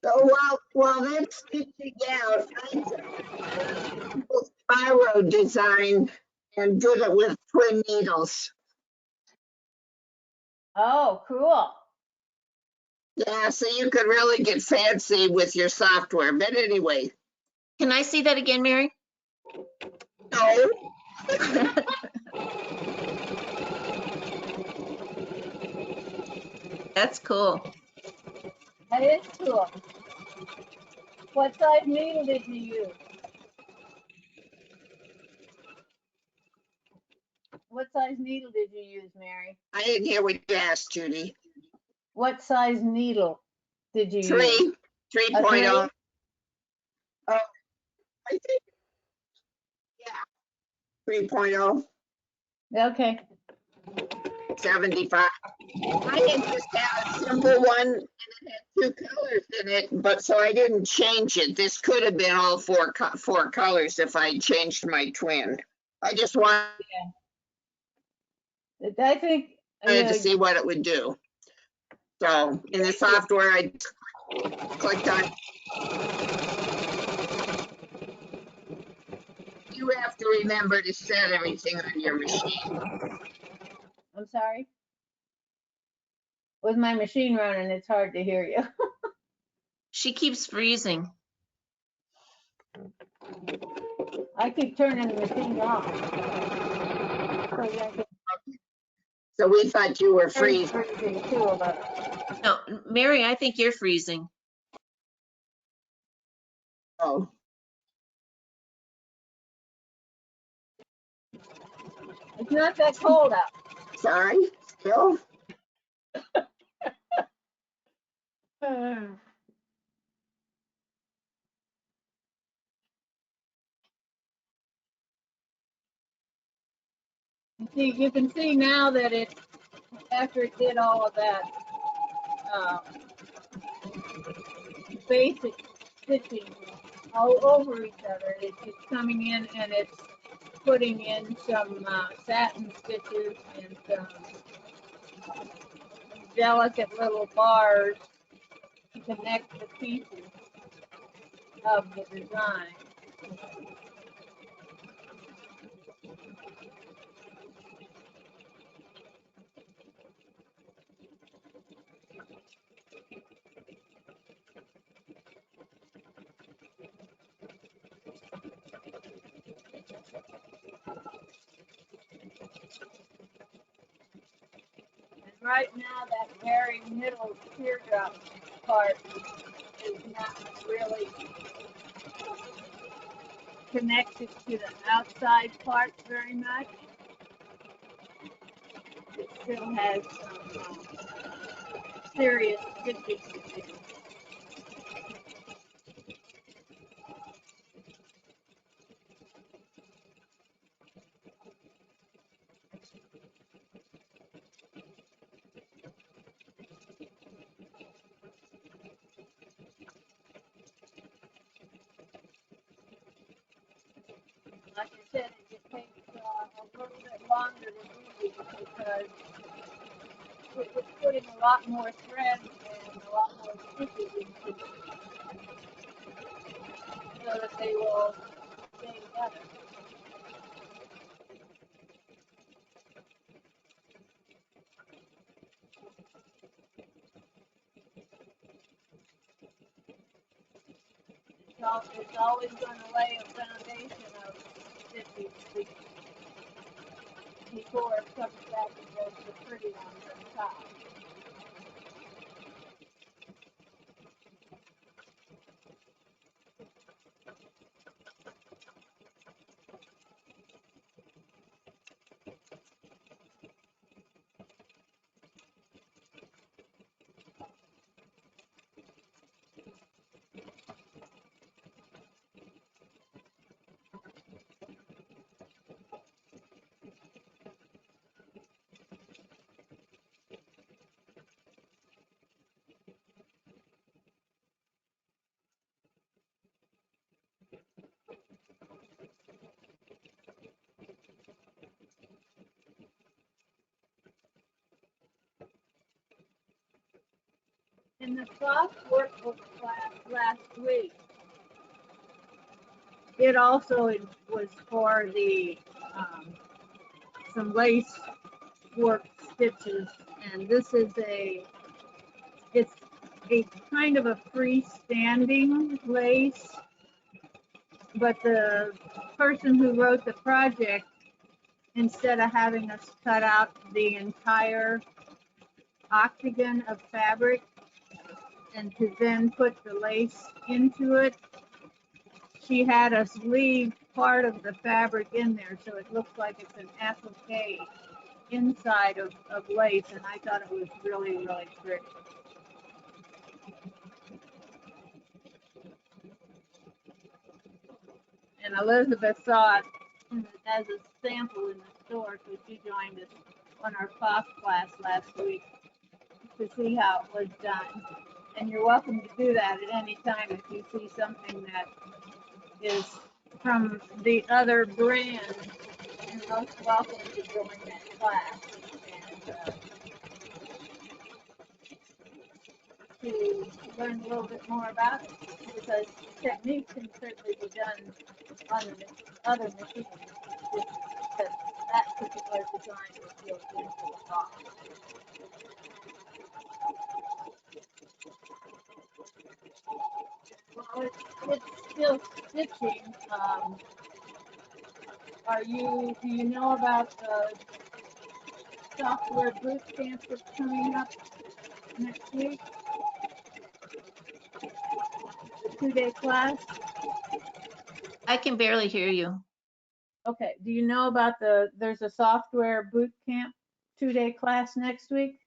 So while that's stitching out, I took a spiral design and did it with twin needles. Oh, cool. Yeah, so you could really get fancy with your software. But anyway, Can I see that again, Mary? no. That's cool. That is cool. What size needle did you use? What size needle did you use, Mary? I didn't hear what you asked, Judy. What size needle did you use? 3.0. Oh, I think, yeah, 3.0, Okay. 75. I had just had a simple one and it had 2 colors in it, but so I didn't change it. This could have been all four colors if I changed my twin. I just wanted I think to see what it would do. So in the software, I clicked on. You have to remember to set everything on your machine. I'm sorry. With my machine running, it's hard to hear you. She keeps freezing. I keep turning the machine off. So yeah, So we thought you were Mary's freezing. freezing too, but No, Mary, I think you're freezing. Oh, it's not that cold out. sorry. Still? You can see now that it, after it did all of that uh, basic stitching all over each other, it's coming in and it's putting in some satin stitches and some delicate little bars to connect the pieces of the design. And right now, that very middle teardrop part is not really connected to the outside part very much. It still has some serious stitching to do. Like I said, it just takes a little bit longer to do these because it's putting a lot more thread and a lot more stitches into it so that they will stay together. It's always going to lay a foundation of stitches before it comes back and does the pretty ones on top. In the soft workbook class last week, it also was for the some lace work stitches, and this is it's a kind of a freestanding lace, but the person who wrote the project, instead of having us cut out the entire octagon of fabric and to then put the lace into it, she had us leave part of the fabric in there, so it looks like it's an applique inside of lace, and I thought it was really, really pretty. And Elizabeth saw it as a sample in the store, so she joined us on our POF class last week to see how it was done. And you're welcome to do that at any time if you see something that is from the other brand. You're most welcome to join that class and to learn a little bit more about it, because technique can certainly be done on the other machines. It's just that particular design was built into the box. Well, it's still stitching. Do you know about the software boot camp that's coming up next week? The 2-day class? I can barely hear you. Okay, do you know about there's a software boot camp 2-day class next week?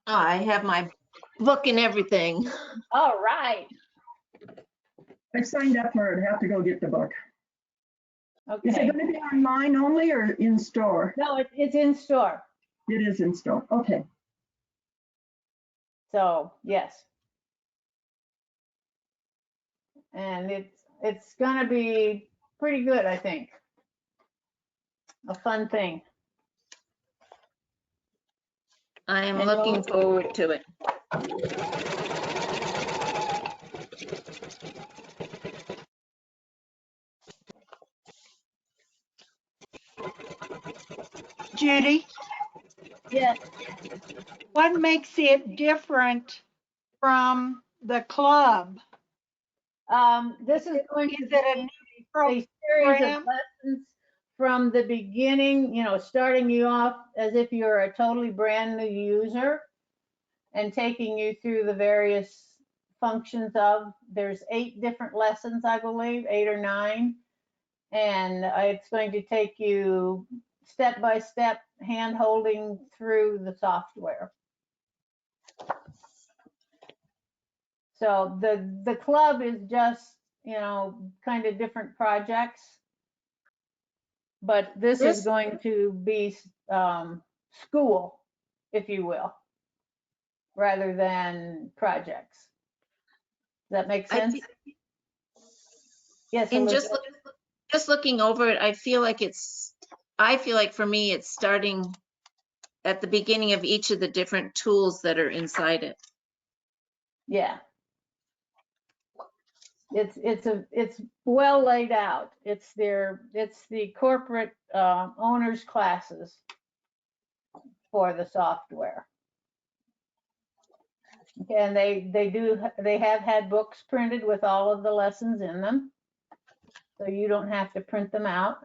Oh, I have my book and everything. All right. I signed up for it. I have to go get the book. Is Okay. it going to be online only or in store? No, it's in store. It is in store. Okay. So yes. And it's gonna be pretty good, I think. A fun thing. I am And looking you'll- forward to it. Judy, Yes. what makes it different from the club? This is going to Is it a be new a series of program? lessons from the beginning, starting you off as if you're a totally brand new user and taking you through the various functions there's 8 different lessons, I believe, 8 or 9. And it's going to take you step by step, hand holding through the software. So the club is just, kind of different projects. But this is going to be school, if you will, rather than projects. Does that make sense? Yes, And Elizabeth? just looking over it, I feel like for me, it's starting at the beginning of each of the different tools that are inside it. Yeah. It's well laid out. It's the corporate owners classes for the software. Okay, and they have had books printed with all of the lessons in them, so you don't have to print them out.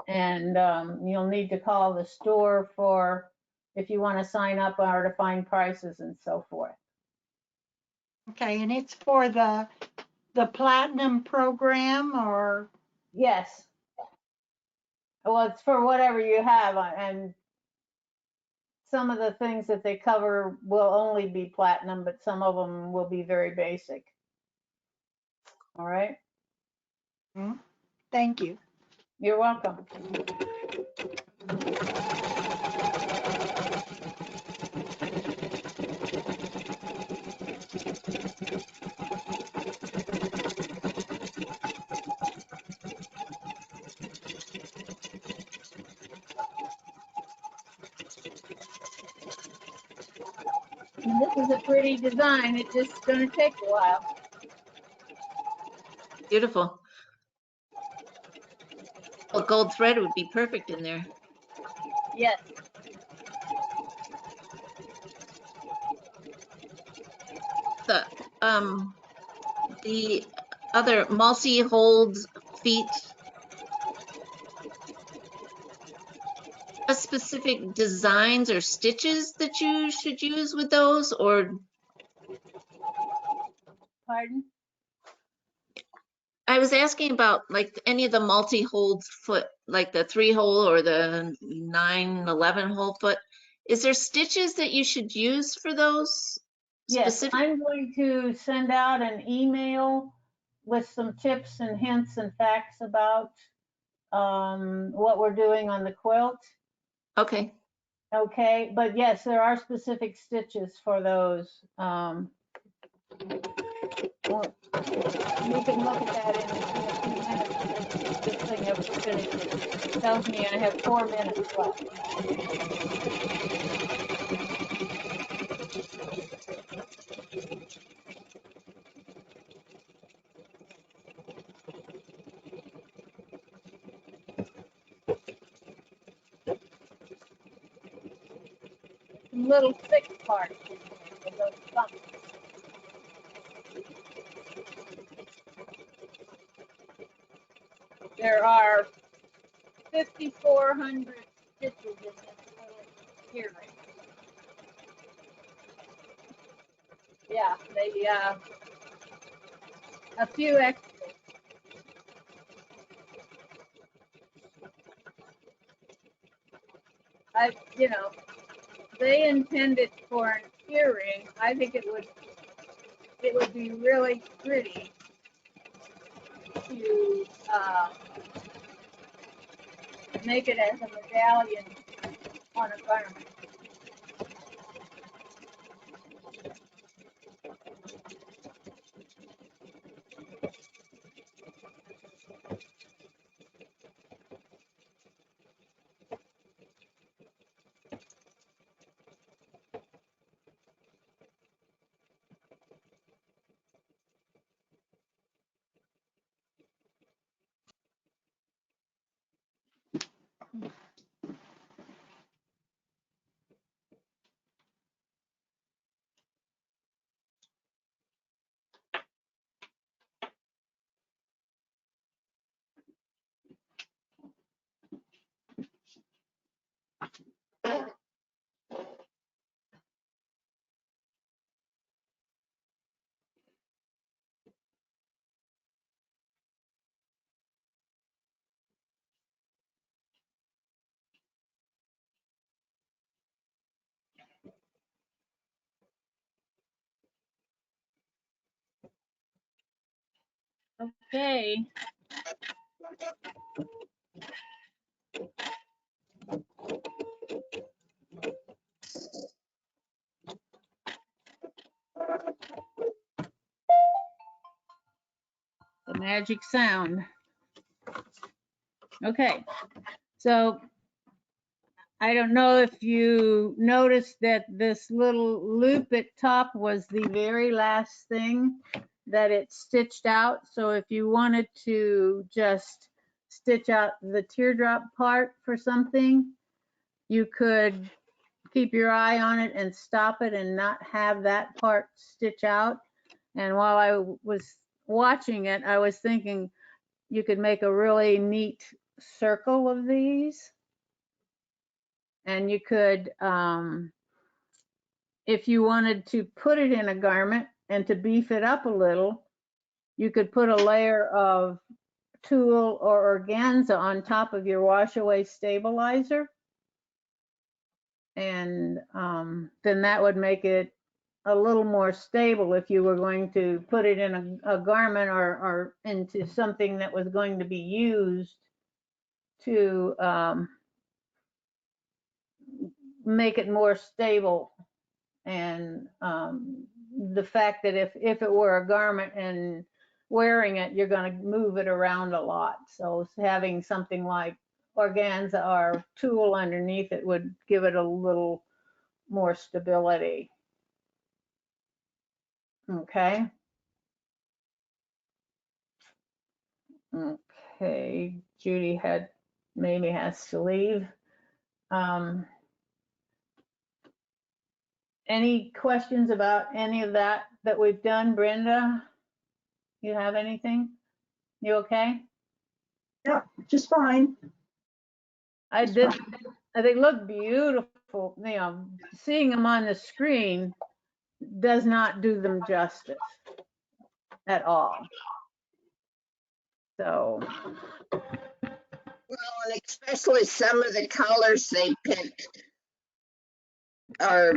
And you'll need to call the store if you want to sign up or to find prices and so forth. Okay, and it's for the platinum program, or? Yes. Well, it's for whatever you have, and some of the things that they cover will only be platinum, but some of them will be very basic. All right. Thank you. You're welcome. And this is a pretty design. It's just gonna take a while. Beautiful. Well, gold thread would be perfect in there. Yes. The other multi-hold feet, specific designs or stitches that you should use with those, or Pardon? I was asking about like any of the multi-hold foot, like the 3-hole or the 9-11-hole foot. Is there stitches that you should use for those? Yes, Specific? I'm going to send out an email with some tips and hints and facts about what we're doing on the quilt. Okay. Okay, but yes, there are specific stitches for those. Well, we can look at that in a few minutes. This thing ever finishes. It tells me I have 4 minutes left. Some little thick parts in there with those bumps. There are 5,400 stitches in this little earring. Yeah, they a few extras. You know, they intended for an earring. I think it would be really pretty to make it as a medallion on a garment. Okay. The magic sound. Okay, so I don't know if you noticed that this little loop at top was the very last thing that it stitched out. So if you wanted to just stitch out the teardrop part for something, you could keep your eye on it and stop it and not have that part stitch out. And while I was watching it, I was thinking you could make a really neat circle of these. And you could, if you wanted to put it in a garment and to beef it up a little, you could put a layer of tulle or organza on top of your wash away stabilizer. And then that would make it a little more stable if you were going to put it in a garment or into something that was going to be used to make it more stable. And the fact that if it were a garment and wearing it, you're going to move it around a lot. So having something like organza or tulle underneath it would give it a little more stability. Okay. Okay, Judy maybe has to leave. Any questions about any of that we've done, Brenda? You have anything? You okay? Yeah, just fine. They look beautiful. You know, seeing them on the screen does not do them justice at all. So, Well, and especially some of the colors they picked are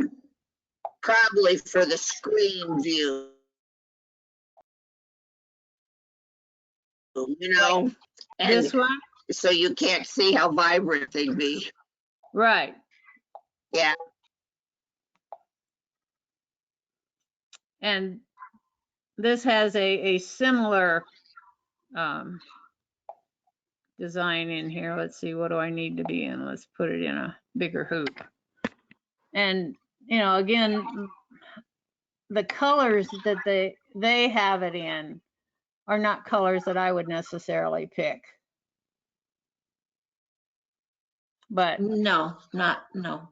probably for the screen view, you know? And this one? so you can't see how vibrant they'd be. Right. Yeah. And this has a similar design in here. Let's see, what do I need to be in? Let's put it in a bigger hoop. And, you know, again, the colors that they have it in are not colors that I would necessarily pick. But No. no,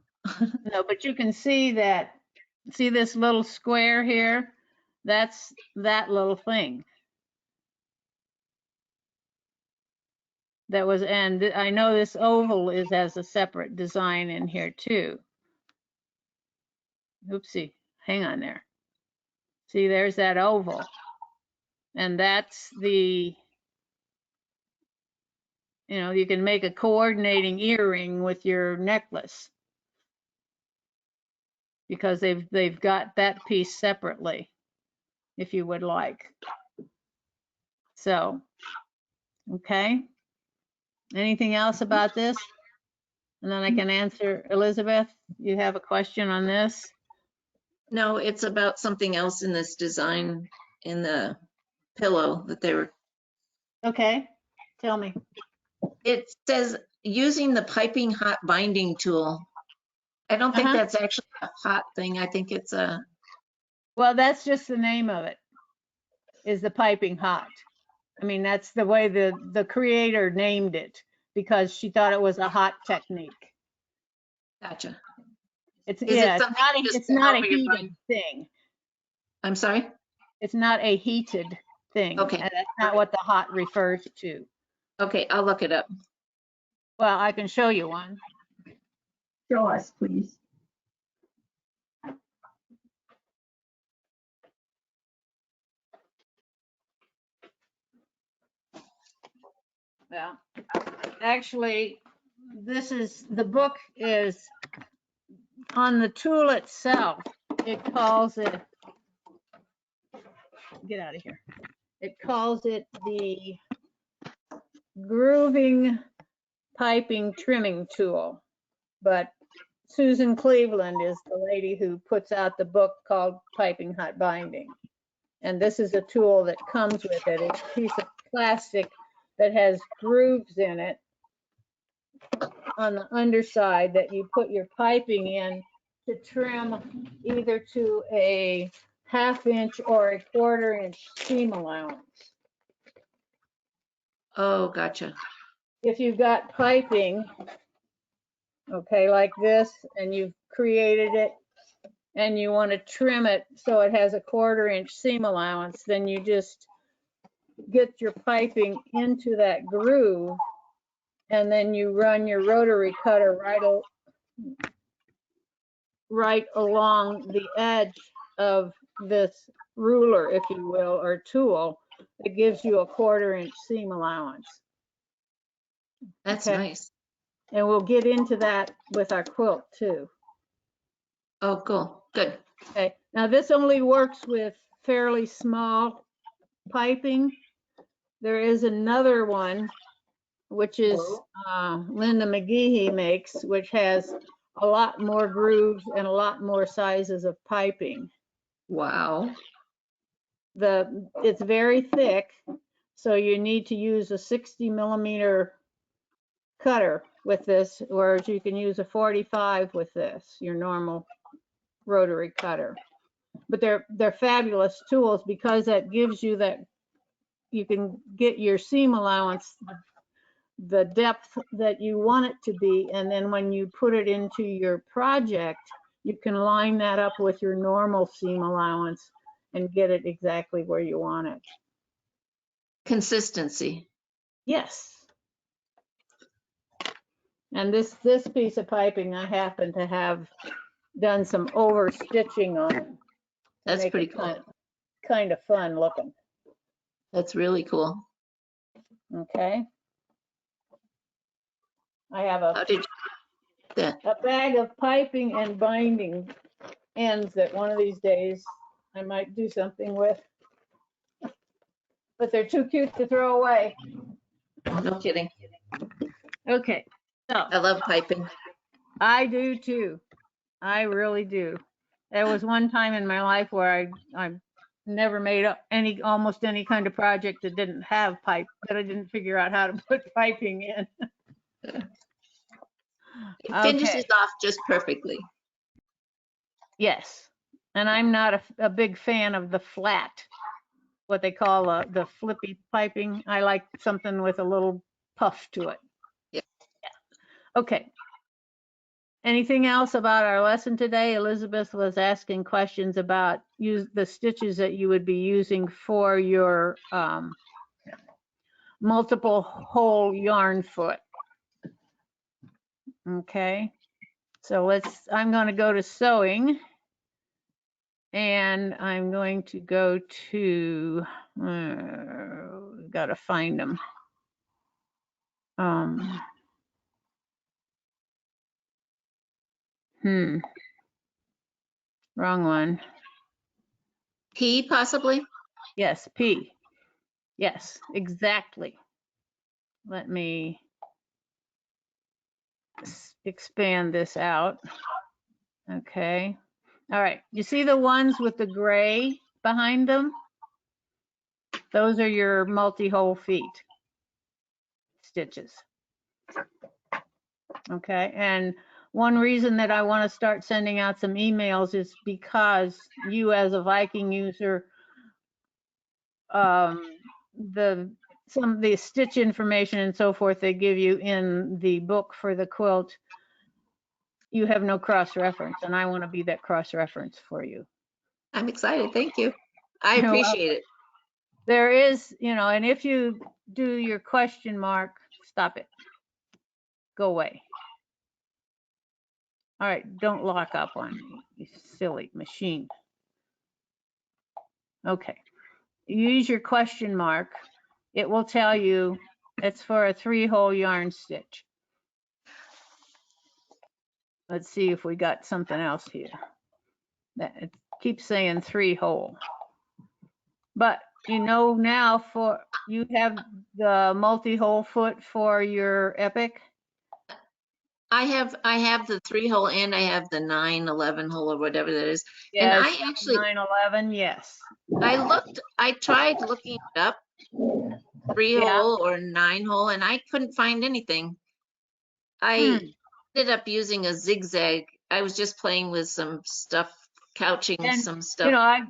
but you can see this little square here? That's that little thing. That was, and I know this oval has a separate design in here too. Oopsie, hang on there. See, there's that oval. And that's you know, you can make a coordinating earring with your necklace because they've got that piece separately, if you would like. So, okay. Anything else about this? And then I can answer. Elizabeth, you have a question on this? No, it's about something else in this design in the pillow that they were. Okay, tell me. It says using the piping hot binding tool. I don't think that's actually a hot thing. I think it's a. Well, that's just the name of it, is the piping hot. I mean, that's the way the creator named it because she thought it was a hot technique. Gotcha. It's Is it something it's not a heated thing. I'm sorry? It's not a heated thing. Okay. And that's not what the hot refers to. Okay, I'll look it up. Well, I can show you one. Show us, please. Well, actually, the book is on the tool itself. It calls it, get out of here. It calls it the grooving piping trimming tool. But Susan Cleveland is the lady who puts out the book called Piping Hot Binding. And this is a tool that comes with it. It's a piece of plastic that has grooves in it on the underside that you put your piping in to trim either to a 1/2 inch or a 1/4 inch seam allowance. Oh, gotcha. If you've got piping, okay, like this, and you've created it and you want to trim it so it has a 1/4 inch seam allowance, then you just get your piping into that groove and then you run your rotary cutter right along the edge of this ruler, if you will, or tool. It gives you a 1/4 inch seam allowance. That's Okay. nice. And we'll get into that with our quilt too. Oh, cool. Good. Okay. Now this only works with fairly small piping. There is another one, which is Linda McGehee makes, which has a lot more grooves and a lot more sizes of piping. Wow. It's very thick, so you need to use a 60mm cutter with this, whereas you can use a 45 with this, your normal rotary cutter. but they're fabulous tools because that gives you that, you can get your seam allowance, the depth that you want it to be, and then when you put it into your project, you can line that up with your normal seam allowance and get it exactly where you want it. Consistency. Yes. And this piece of piping, I happen to have done some over stitching on it to That's make pretty it cool. kind of fun looking. That's really cool. Okay. I have How did you do that? a bag of piping and binding ends that one of these days I might do something with, but they're too cute to throw away. No kidding. Okay, so I love piping. I do too. I really do. There was one time in my life where I never made up almost any kind of project that didn't have pipe, that I didn't figure out how to put piping in. It finishes off just perfectly. Yes, and I'm not a big fan of the flat, what they call the flippy piping. I like something with a little puff to it. Yeah. Okay. Anything else about our lesson today? Elizabeth was asking questions about the stitches that you would be using for your multiple hole yarn foot. Okay, so I'm going to go to sewing, and I'm going to go to, got to find them. Wrong one. P possibly? Yes, P. Yes, exactly. Let me expand this out. Okay. All right. You see the ones with the gray behind them? Those are your multi-hole feet stitches. Okay. And one reason that I want to start sending out some emails is because you, as a Viking user, some of the stitch information and so forth they give you in the book for the quilt, you have no cross-reference, and I want to be that cross-reference for you. I'm excited. Thank you. I You're appreciate it. There is, and if you do your question mark, stop it. Go away. All right, don't lock up on me, you silly machine. Okay, use your question mark. It will tell you it's for a 3-hole yarn stitch. Let's see if we got something else here. It keeps saying 3-hole. But now you have the multi-hole foot for your Epic. I have the 3-hole and I have the 9/11 hole or whatever that is. Yes, And I actually 9/11, yes. I tried looking it up, 3-hole or 9-hole, and I couldn't find anything. I ended up using a zigzag. I was just playing with some stuff, couching And, some stuff.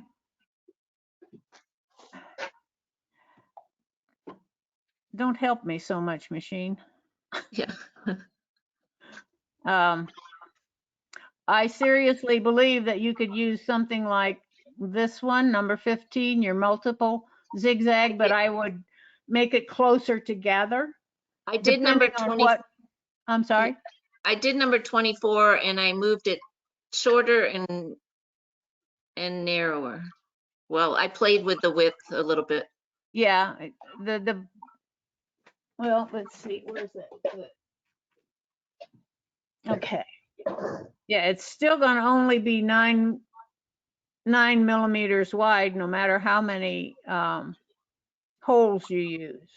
Don't help me so much, machine. Yeah. I seriously believe that you could use something like this one, number 15, your multiple zigzag, but I would make it closer together. I did number 20. I'm sorry? I did number 24 and I moved it shorter and narrower. Well, I played with the width a little bit. Yeah, well, let's see, where's that? Okay. Yeah, it's still going to only be 9 millimeters wide, no matter how many holes you use.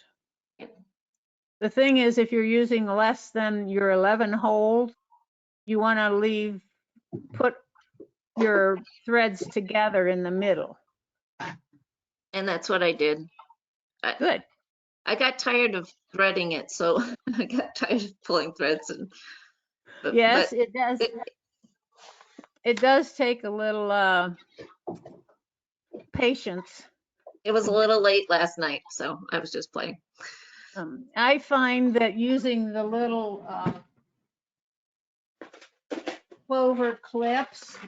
The thing is, if you're using less than your 11 holes, you want to put your threads together in the middle. And that's what I did. Good. I got tired of threading it, so I got tired of pulling threads. Yes, it does. It does take a little patience. It was a little late last night, so I was just playing. I find that using the little clover clips,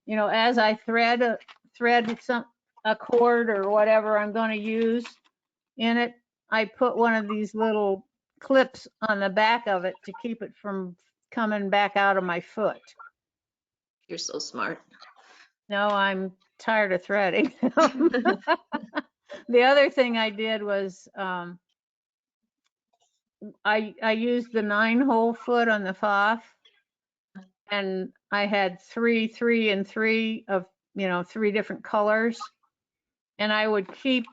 you know, as I thread a cord or whatever I'm going to use in it, I put one of these little clips on the back of it to keep it from coming back out of my foot. You're so smart. No, I'm tired of threading. The other thing I did was I used the 9-hole foot on the FOF, and I had 3, 3, and 3 of, you know, 3 different colors. And I would keep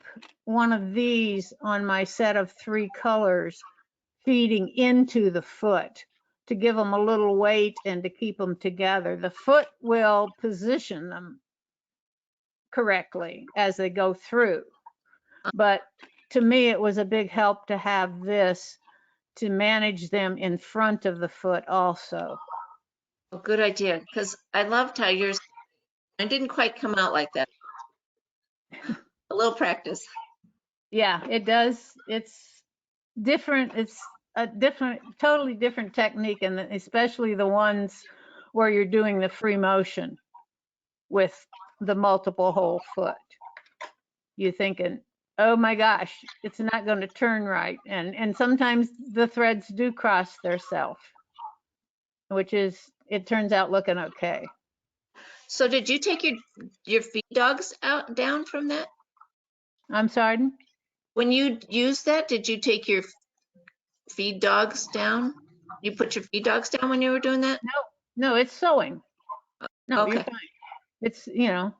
one of these on my set of 3 colors feeding into the foot to give them a little weight and to keep them together. The foot will position them correctly as they go through. But to me, it was a big help to have this to manage them in front of the foot also. Oh, good idea, because I loved how yours, I didn't quite come out like that. A little practice. Yeah, it does. It's different. It's a totally different technique, and especially the ones where you're doing the free motion with the multiple hole foot. You're thinking, oh my gosh, it's not going to turn right. And sometimes the threads do cross their self, which is, it turns out looking okay. So did you take your feed dogs down from that? I'm sorry? When you used that, did you take your feed dogs down? You put your feed dogs down when you were doing that? No, it's sewing. No, Okay. you're fine. It's, you know,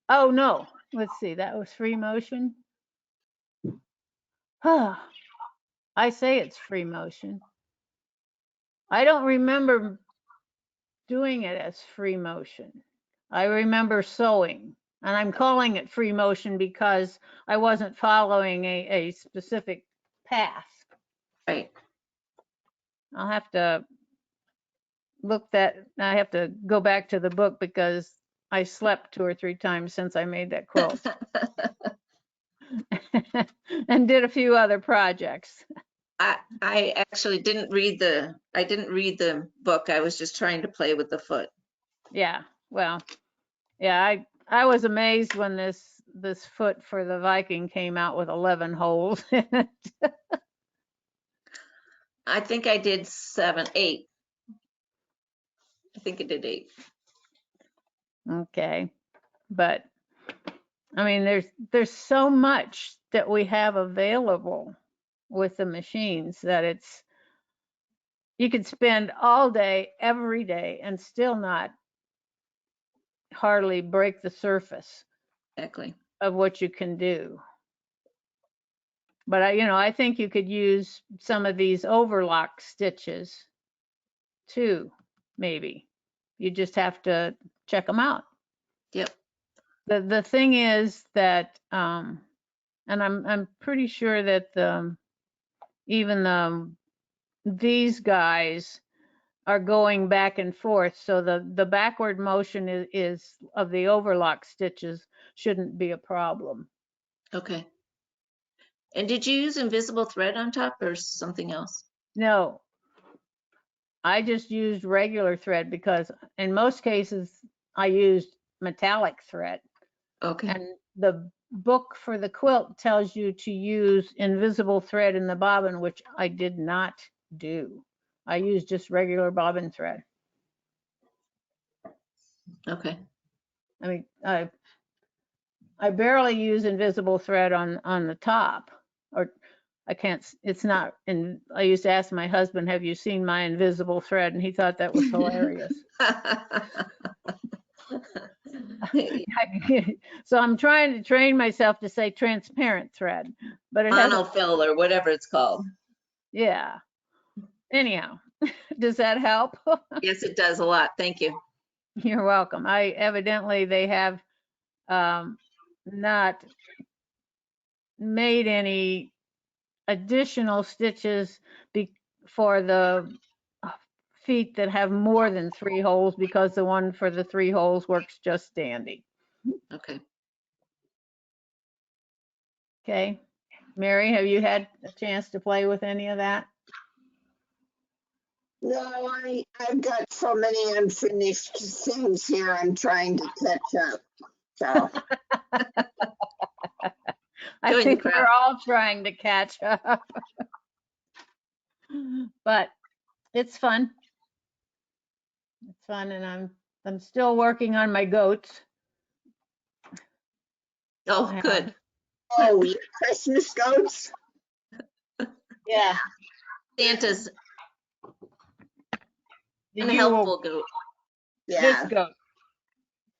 oh no, let's see, that was free motion. I say it's free motion. I don't remember doing it as free motion. I remember sewing, and I'm calling it free motion because I wasn't following a specific path. Right. I'll have to I have to go back to the book because I slept 2 or 3 times since I made that quilt. And did a few other projects. I actually didn't read the book. I was just trying to play with the foot. Yeah, well, yeah, I was amazed when this foot for the Viking came out with 11 holes in it. I think I did 7, 8. I think I did 8. Okay, but I mean, there's so much that we have available with the machines that you could spend all day, every day, and still not hardly break the surface Exactly. of what you can do. But I think you could use some of these overlock stitches too, maybe. You just have to check them out. Yep. The thing is that, and I'm pretty sure that even these guys are going back and forth, so the backward motion is of the overlock stitches shouldn't be a problem. Okay. And did you use invisible thread on top or something else? No, I just used regular thread because in most cases I used metallic thread. Okay. And the book for the quilt tells you to use invisible thread in the bobbin, which I did not do. I used just regular bobbin thread. Okay. I mean, I barely use invisible thread on the top, or I can't, it's not, and I used to ask my husband, have you seen my invisible thread? And he thought that was hilarious. So I'm trying to train myself to say transparent thread, but it has Monofill or whatever it's called. Yeah. Anyhow, does that help? Yes, it does a lot. Thank you. You're welcome. Evidently they have not made any additional stitches for the feet that have more than 3 holes because the one for the 3 holes works just dandy. Okay. Okay. Mary, have you had a chance to play with any of that? No, I've got so many unfinished things here. I'm trying to catch up. So, I Join the think crowd. we're all trying to catch up. But it's fun. It's fun, and I'm still working on my goats. Oh, Yeah. good. oh, your Christmas goats? Yeah. Santa's The an Yule- helpful goat. This Yeah, goat.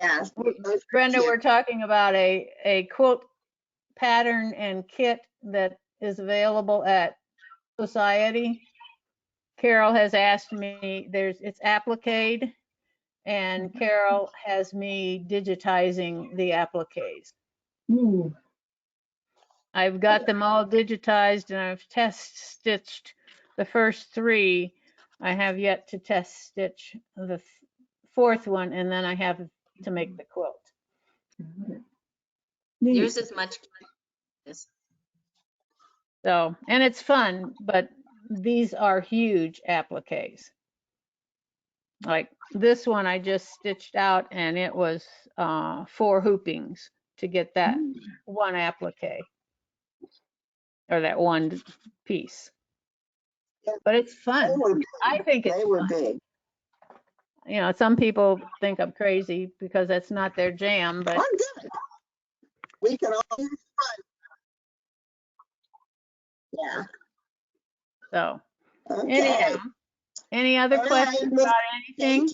yeah. those are Brenda, cute. we're talking about a quilt pattern and kit that is available at Sew-ciety. Carol has asked me, it's appliqued, and Carol has me digitizing the appliques. Ooh, I've got them all digitized and I've test stitched the first 3. I have yet to test stitch the 4th one, and then I have to make the quilt. neat. Yours is much. Yes. So, and it's fun, but these are huge appliques. Like this one I just stitched out, and it was 4 hoopings to get that one applique, or that one piece. But it's They fun. were big. I think it's They were fun. big. You know, some people think I'm crazy because that's not their jam, but I'm good. We can all use fun. Yeah. so Okay. anyhow, any other All right, questions well, about anything?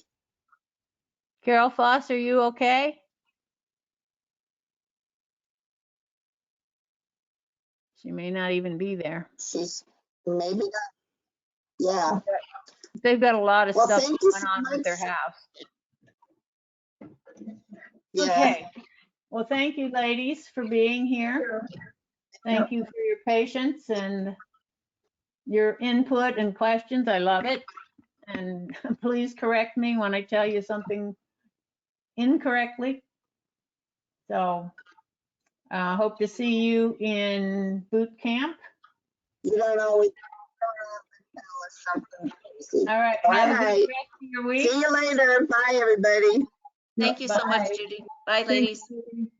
Carol Foss, are you okay? She may not even be there. She's maybe not. Yeah. They've got a lot of Well, stuff thank you going so on with their much. house. Yeah. Okay. Well, thank you, ladies, for being here. Thank you for your patience and your input and questions. I love it. And please correct me when I tell you something incorrectly. So hope to see you in boot camp. You don't always tell us something crazy. All right. All Have a good right. rest of your week. See you later. Bye, everybody. Thank you so much, Bye. Judy. Bye, Thank ladies. you.